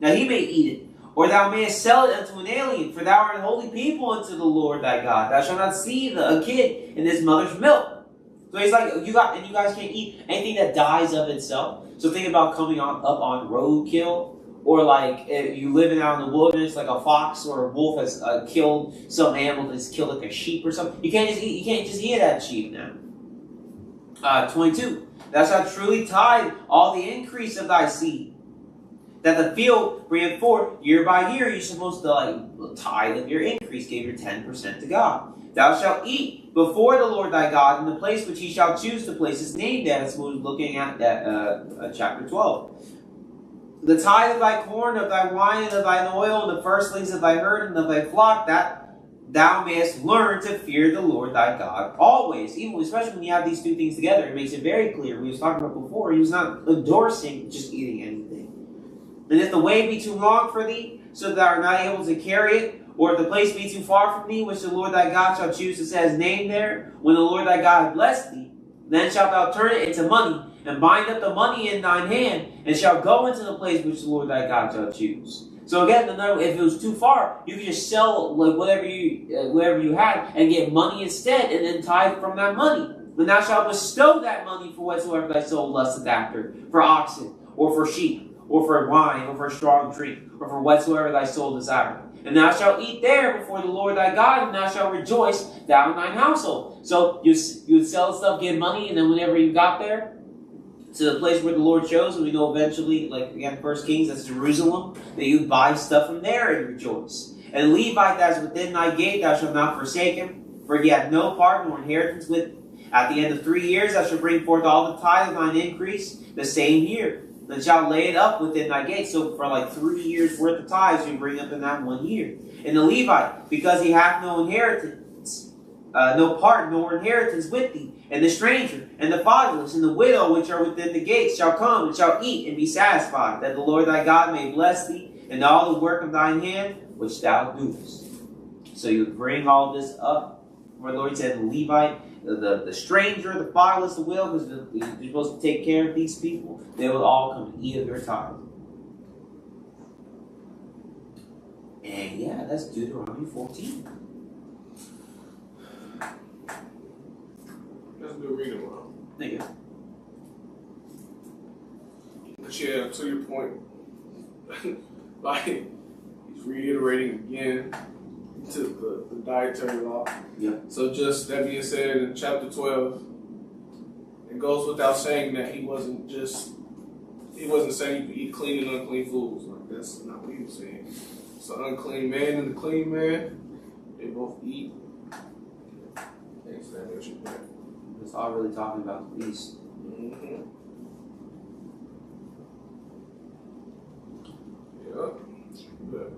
That he may eat it. Or thou mayest sell it unto an alien, for thou art a holy people unto the Lord thy God. Thou shalt not see a kid in his mother's milk. So he's like, you guys can't eat anything that dies of itself. So think about coming up on roadkill, or like if you living out in the wilderness, like a fox or a wolf has killed some animal that's killed like a sheep or something. You can't just eat that sheep now. 22. Thou shalt truly tithe all the increase of thy seed, that the field bringeth forth year by year. You're supposed to tithe of your increase, give your 10% to God. Thou shalt eat before the Lord thy God in the place which he shall choose to place his name there. That's what we're looking at chapter 12. The tithe of thy corn, of thy wine, and of thine oil, and the firstlings of thy herd and of thy flock, that thou mayest learn to fear the Lord thy God always. Even especially when you have these two things together, it makes it very clear. We was talking about before, he was not endorsing just eating anything. And if the way be too long for thee, so that thou art not able to carry it, or if the place be too far from thee, which the Lord thy God shall choose to set his name there, when the Lord thy God bless thee, then shalt thou turn it into money, and bind up the money in thine hand, and shall go into the place which the Lord thy God shall choose. So again, if it was too far, you could just sell whatever you had and get money instead, and then tithe from that money. And thou shalt bestow that money for whatsoever thy soul lusteth after, for oxen, or for sheep, or for wine, or for strong drink, or for whatsoever thy soul desireth. And thou shalt eat there before the Lord thy God, and thou shalt rejoice, thou and thine household. So you would sell stuff, get money, and then whenever you got there, to the place where the Lord chose, and we know eventually, like again, 1 Kings, that's Jerusalem, that you buy stuff from there and rejoice. And Levite that is within thy gate, thou shalt not forsake him, for he hath no part nor inheritance with thee. At the end of 3 years thou shalt bring forth all the tithe of thine increase the same year. Then shalt lay it up within thy gate. So for like 3 years worth of tithes you bring up in that 1 year. And the Levite, because he hath no inheritance, no part nor inheritance with thee, and the stranger, and the fatherless, and the widow which are within the gates shall come and shall eat and be satisfied, that the Lord thy God may bless thee in all the work of thine hand which thou doest. So you bring all this up. Where the Lord said the Levite, the stranger, the fatherless, the widow, because you're supposed to take care of these people, they will all come and eat of your tithe. And yeah, that's Deuteronomy 14. That's a good reading, bro. Thank you. But yeah, to your point, like he's reiterating again to the dietary law. Yeah. So just that being said, in chapter 12, it goes without saying that he wasn't saying you could eat clean and unclean foods. Like that's not what he was saying. So unclean man and the clean man, they both eat. It's all really talking about the feast. Mm-hmm. Yep. Good.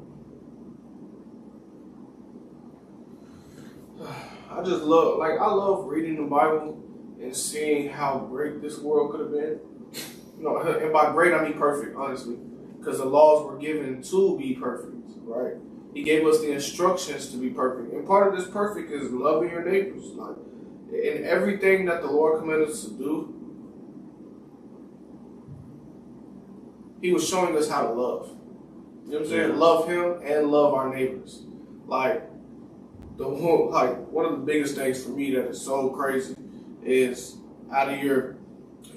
I just love reading the Bible and seeing how great this world could have been. And by great I mean perfect, honestly, because the laws were given to be perfect, right? He gave us the instructions to be perfect, and part of this perfect is loving your neighbors. Like in everything that the Lord commanded us to do, He was showing us how to love. You know what I'm saying? Love Him and love our neighbors. Like one of the biggest things for me that is so crazy is out of your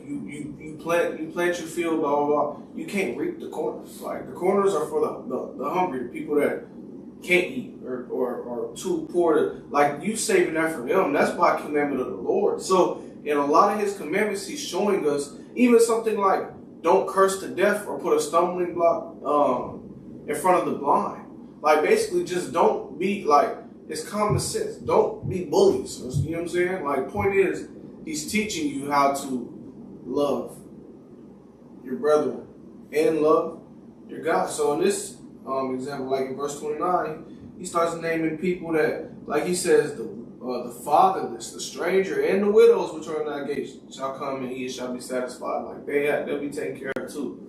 you plant your field, blah blah blah. You can't reap the corners. Like the corners are for the hungry, the people that can't eat or too poor to, like, you saving that for them. That's by commandment of the Lord. So in a lot of His commandments, He's showing us even something like don't curse to death or put a stumbling block in front of the blind. Like basically just don't be like, it's common sense. Don't be bullies. You know what I'm saying? Like point is, he's teaching you how to love your brother and love your God. So in this example, like in verse 29, he starts naming people that, like he says, the fatherless, the stranger, and the widows which are in thy gates shall come and eat and shall be satisfied. Like they'll be taken care of too.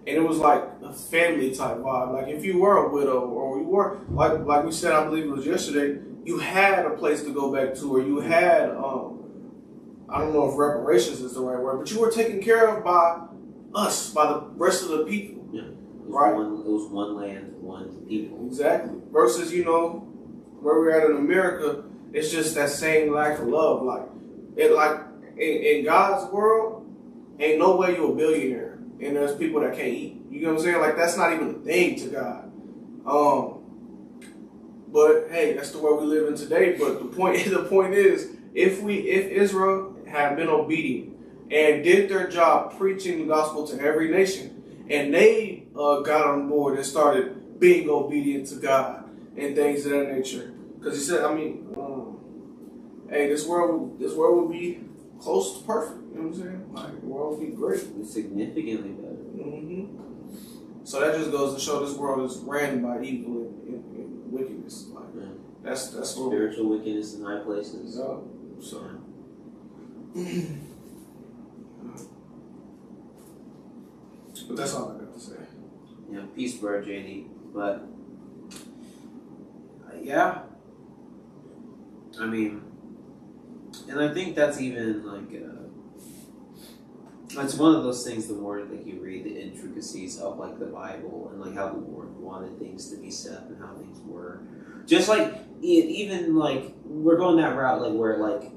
And it was like a family type vibe. Like if you were a widow or you were like we said, I believe it was yesterday, you had a place to go back to, or you had I don't know if reparations is the right word, but you were taken care of by us, by the rest of the people. Yeah. Right? It was one land, one people. Exactly. Versus, where we're at in America, it's just that same lack of love. Like in God's world, ain't no way you're a billionaire and there's people that can't eat. You know what I'm saying? Like that's not even a thing to God. But hey, that's the world we live in today. But the point is, if Israel had been obedient and did their job preaching the gospel to every nation, and they got on board and started being obedient to God and things of that nature, because he said, hey, this world would be close to perfect. You know what I'm saying? Like the world would be great, Significantly better. So that just goes to show this world is ran by evil and wickedness. Like that's what spiritual wickedness in high places. Yeah. So. But that's all I got to say. Yeah, peace, bro, JD. But yeah, I mean, and I think that's even like it's one of those things. The more like you read the intricacies of like the Bible and like how the Lord wanted things to be set and how things were, just like even like we're going that route, like where like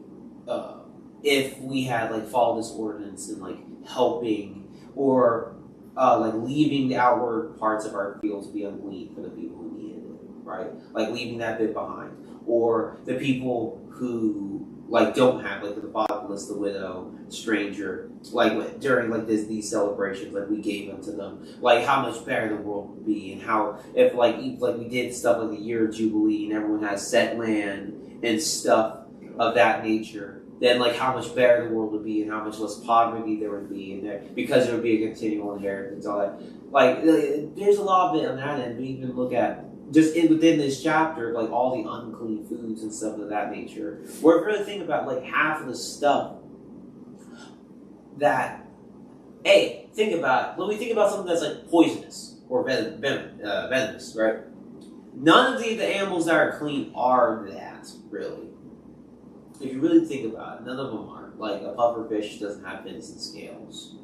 if we had like followed this ordinance and like helping or like leaving the outward parts of our fields be unclean for the people who needed it, right? Like leaving that bit behind, or the people who like don't have, like the fatherless, the widow, stranger, like during like these celebrations, like we gave unto them, like how much better the world would be, and how if like we did stuff like the year of Jubilee and everyone has set land and stuff of that nature, then like how much better the world would be and how much less poverty there would be in there, because there would be a continual inheritance, all that. Like there's a lot of it on that end. We even look at just within this chapter, like all the unclean foods and stuff of that nature. Where if you really think about like half of the stuff that, hey, think about when we think about something that's like poisonous or venomous, right? None of the animals that are clean are that, really. If you really think about it, none of them are. Like a puffer fish doesn't have fins and scales.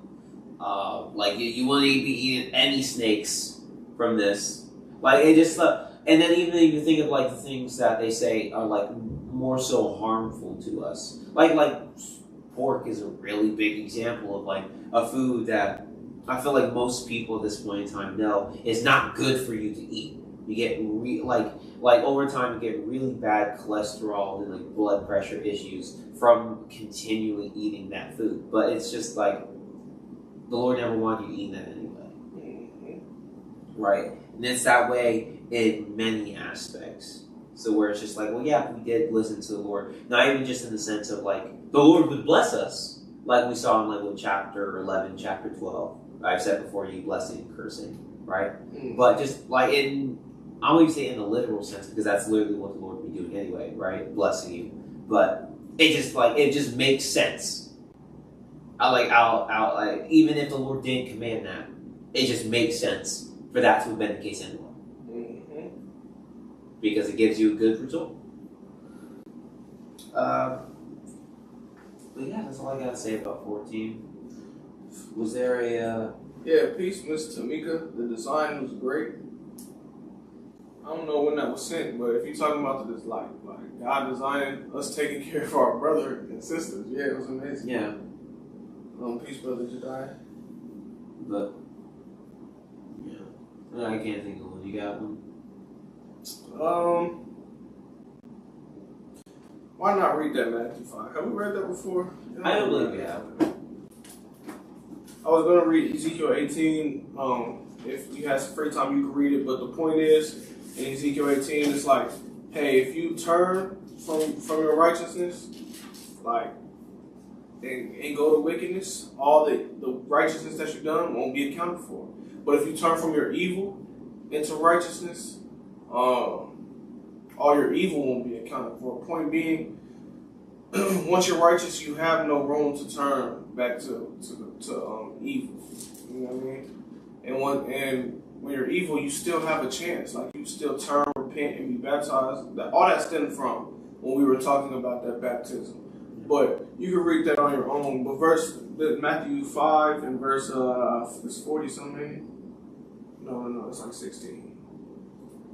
Like you wouldn't be eating any snakes from this. Like it just, and then even if you think of like the things that they say are like more so harmful to us, like pork is a really big example of like a food that I feel like most people at this point in time know is not good for you to eat. You get like over time you get really bad cholesterol and like blood pressure issues from continually eating that food. But it's just like the Lord never wanted you eating that anyway, right? And it's that way in many aspects. So where it's just like, well, yeah, if we did listen to the Lord, not even just in the sense of like the Lord would bless us, like we saw in like chapter 11, chapter 12. I've said before, you blessing and cursing, right? But just like I won't even say in the literal sense, because that's literally what the Lord would be doing anyway, right? Blessing you. But it just makes sense. Even if the Lord didn't command that, it just makes sense for that to have been the case anyway. Because it gives you a good result. But yeah, that's all I gotta say about 14. Was there a Yeah, peace, Miss Tamika. The design was great. I don't know when that was sent, but if you're talking about this, like God designing us taking care of our brother and sisters, yeah, it was amazing. Yeah. Peace, brother Jedi. But yeah, I can't think of one. You got one? Why not read that Matthew 5? Have we read that before? I don't believe we have. I was gonna read Ezekiel 18, if you have some free time, you can read it. But the point is, in Ezekiel 18, it's like, hey, if you turn from your righteousness, like, and go to wickedness, all the righteousness that you've done won't be accounted for. But if you turn from your evil into righteousness, all your evil won't be accounted for. Point being, once you're righteous, you have no room to turn back to evil. You know what I mean? And when you're evil, you still have a chance. Like, you still turn, repent, and be baptized. All that stemmed from when we were talking about that baptism. But you can read that on your own. But Matthew 5 and verse it's 40 something. No, it's like 16.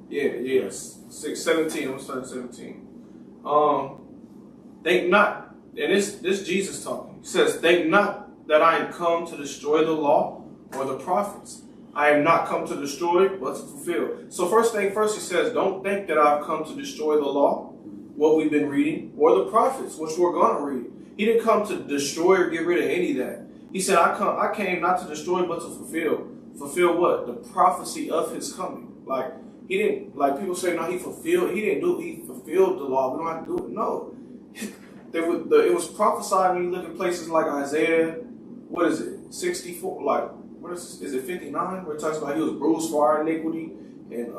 Yes, 17. I'm starting 17. Think not, and this Jesus talking. He says, "Think not that I am come to destroy the law or the prophets. I am not come to destroy, but to fulfill." So first thing first, he says, don't think that I've come to destroy the law, what we've been reading, or the prophets, which we're going to read. He didn't come to destroy or get rid of any of that. He said, I came not to destroy, but to fulfill. Fulfill what? The prophecy of his coming. Like, he didn't, like people say, no, he fulfilled the law. We don't have to do it. No. It was prophesied when you look at places like Isaiah, 64, like, is it 59? Where it talks about he was bruised for our iniquity and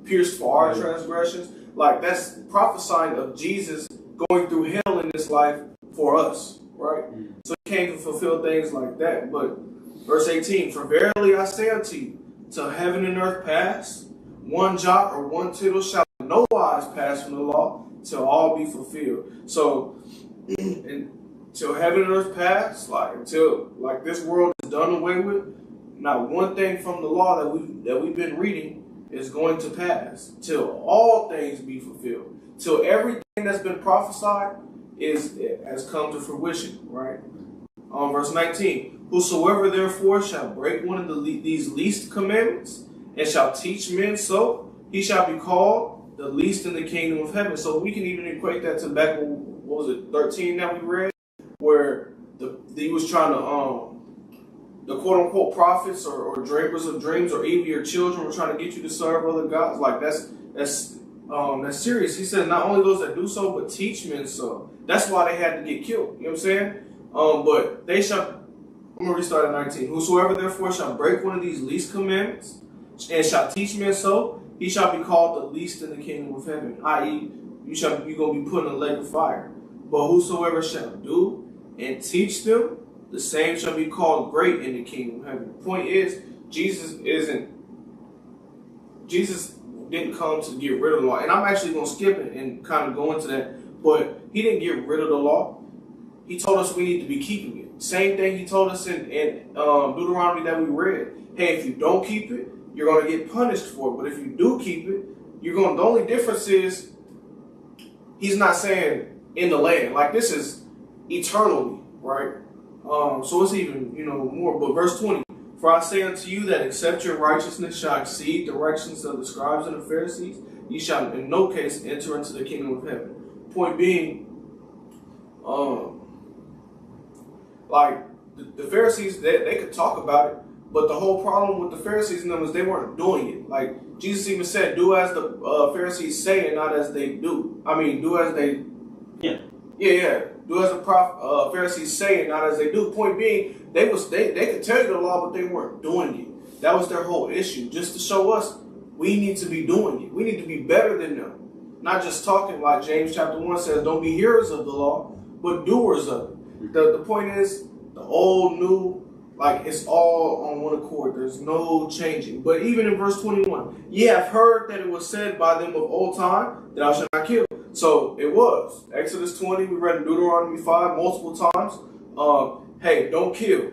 pierced for our transgressions. Like, that's prophesying of Jesus going through hell in this life for us, right? So he came to fulfill things like that. But verse 18, "For verily I say unto you, till heaven and earth pass, one jot or one tittle shall in no wise pass from the law, till all be fulfilled." So, until heaven and earth pass, until this world is done away with, not one thing from the law that we've been reading is going to pass, till all things be fulfilled, till everything that's been prophesied has come to fruition, right? Verse 19, "Whosoever therefore shall break one of these least commandments and shall teach men so, he shall be called the least in the kingdom of heaven." So we can even equate that to back, what was it, 13 that we read, where he was trying to the quote-unquote prophets or dreamers of dreams, or even your children were trying to get you to serve other gods. Like, that's serious. He said, not only those that do so, but teach men so. That's why they had to get killed. You know what I'm saying? But they shall, I'm going to restart at 19. "Whosoever therefore shall break one of these least commandments and shall teach men so, he shall be called the least in the kingdom of heaven." I.e., you're going to be put in a lake of fire. "But whosoever shall do and teach them, the same shall be called great in the kingdom of heaven." The point is, Jesus didn't come to get rid of the law. And I'm actually going to skip it and kind of go into that. But he didn't get rid of the law. He told us we need to be keeping it. Same thing he told us in Deuteronomy that we read. Hey, if you don't keep it, you're going to get punished for it. But if you do keep it, the only difference is he's not saying in the land. Like, this is eternally, right? So it's even, more. But verse 20, "For I say unto you that except your righteousness shall exceed the righteousness of the scribes and the Pharisees, ye shall in no case enter into the kingdom of heaven." Point being, the Pharisees, they could talk about it, but the whole problem with the Pharisees and them is they weren't doing it. Like, Jesus even said, "Do as the Pharisees say and not as they do." I mean, do as they... Yeah. Do as the Pharisees say and not as they do. Point being, they could tell you the law, but they weren't doing it. That was their whole issue. Just to show us we need to be doing it. We need to be better than them. Not just talking, like James chapter 1 says, don't be hearers of the law, but doers of it. The point is, the old, new, it's all on one accord. There's no changing. But even in verse 21, "Ye have heard that it was said by them of old time, that thou shalt not kill." So it was. Exodus 20, we read in Deuteronomy 5 multiple times. Hey, don't kill.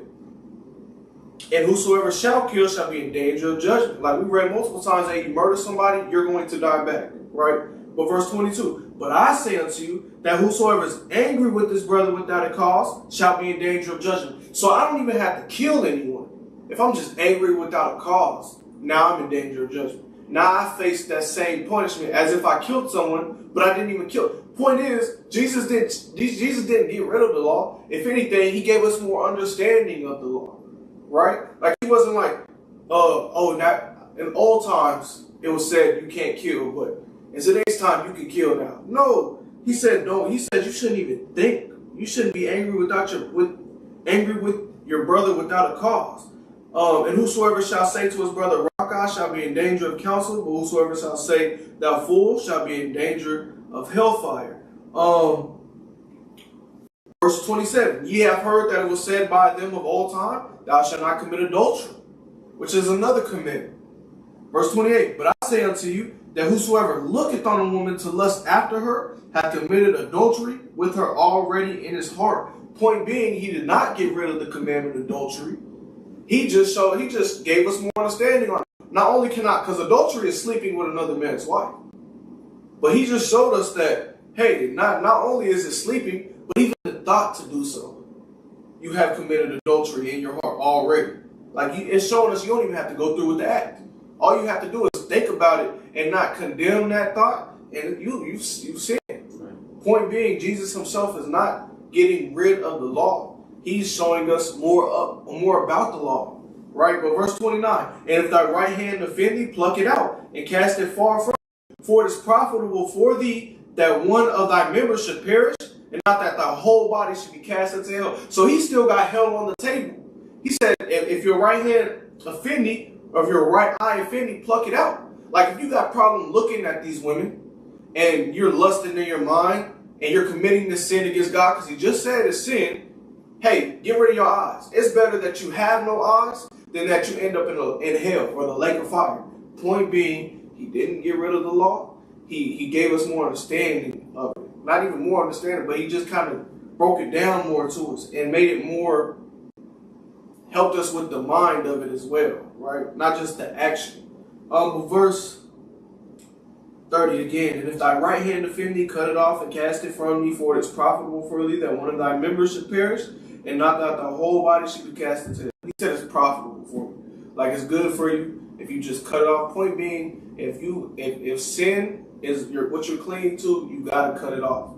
"And whosoever shall kill shall be in danger of judgment." Like we read multiple times, hey, you murder somebody, you're going to die back. Right? But verse 22, "But I say unto you that whosoever is angry with his brother without a cause shall be in danger of judgment." So I don't even have to kill anyone. If I'm just angry without a cause, now I'm in danger of judgment. Now I face that same punishment as if I killed someone, but I didn't even kill. Point is, Jesus didn't get rid of the law. If anything, he gave us more understanding of the law. Right? Like, he wasn't like, in old times it was said you can't kill, but in today's time you can kill now. No, he said don't. He said you shouldn't even think. You shouldn't be angry with your brother without a cause. And whosoever shall say to his brother, Raka, shall be in danger of counsel, but whosoever shall say, thou fool, shall be in danger of hellfire. Verse 27, ye have heard that it was said by them of old time, thou shalt not commit adultery, which is another commandment. Verse 28, but I say unto you, that whosoever looketh on a woman to lust after her, hath committed adultery with her already in his heart. Point being, he did not get rid of the commandment of adultery. He just gave us more understanding on it. Not only cannot, because adultery is sleeping with another man's wife. But he just showed us that, hey, not only is it sleeping, but even the thought to do so, you have committed adultery in your heart already. Like it's showing us you don't even have to go through with the act. All you have to do is think about it and not condemn that thought, and you've sinned. Right. Point being, Jesus himself is not getting rid of the law. He's showing us more about the law. Right? But verse 29, and if thy right hand offend thee, pluck it out, and cast it far from thee. For it is profitable for thee that one of thy members should perish, and not that thy whole body should be cast into hell. So he still got hell on the table. He said, if your right hand offend thee, or if your right eye offend thee, pluck it out. Like if you got problem looking at these women, and you're lusting in your mind, and you're committing this sin against God, because he just said it's sin, hey, get rid of your eyes. It's better that you have no eyes than that you end up in hell or the lake of fire. Point being, he didn't get rid of the law. He gave us more understanding of it. Not even more understanding, but he just kind of broke it down more to us and made it more, helped us with the mind of it as well, right? Not just the action. Verse 30 again, and if thy right hand offend thee, cut it off and cast it from thee, for it is profitable for thee that one of thy members should perish, and not that the whole body should be cast into hell. He said it's profitable for you. Like it's good for you if you just cut it off. Point being, if sin is what you're clinging to, you gotta cut it off.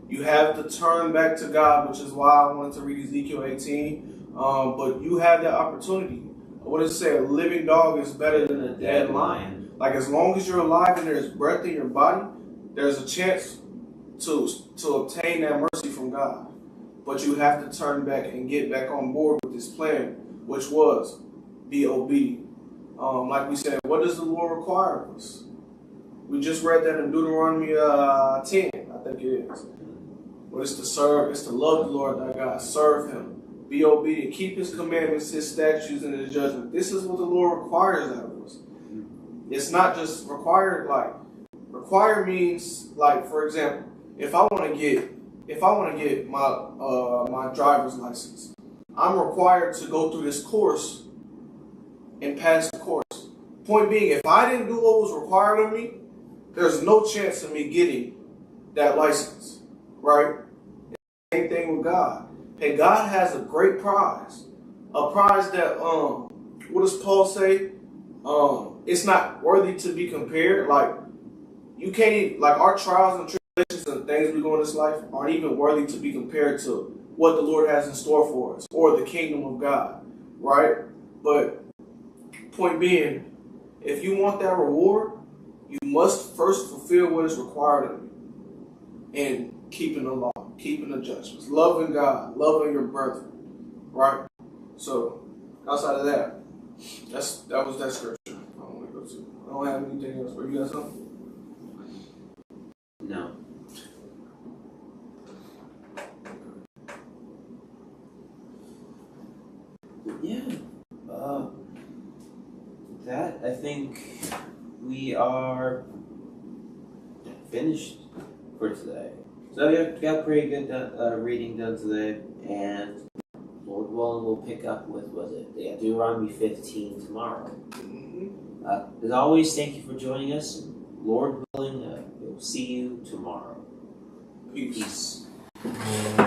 You have to turn back to God, which is why I wanted to read Ezekiel 18. But you have that opportunity. What does it say? A living dog is better than a dead lion. Like as long as you're alive and there's breath in your body, there's a chance to obtain that mercy from God. But you have to turn back and get back on board with this plan, which was be obedient. Like we said, what does the Lord require of us? We just read that in Deuteronomy 10, I think it is. What is to serve? It's to love the Lord thy God, serve him, be obedient, keep his commandments, his statutes, and his judgment. This is what the Lord requires out of us. It's not just required. Require means, like, for example, if I want to get my driver's license, I'm required to go through this course and pass the course. Point being, if I didn't do what was required of me, there's no chance of me getting that license, right? Same thing with God. Hey, God has a great prize, a prize that what does Paul say? It's not worthy to be compared. Like you can't even, like our trials and tribulations and things we go in this life aren't even worthy to be compared to what the Lord has in store for us or the kingdom of God, right? But point being, if you want that reward, you must first fulfill what is required of you and keeping the law, keeping the judgments, loving God, loving your brethren, right? So outside of that, that was that scripture. I don't have anything else. But you got something? No. Yeah. That I think we are finished for today. So we got pretty good reading done today, and Lord willing, we'll pick up with Deuteronomy 15 tomorrow. As always, thank you for joining us. Lord willing, we'll see you tomorrow. Peace. Peace.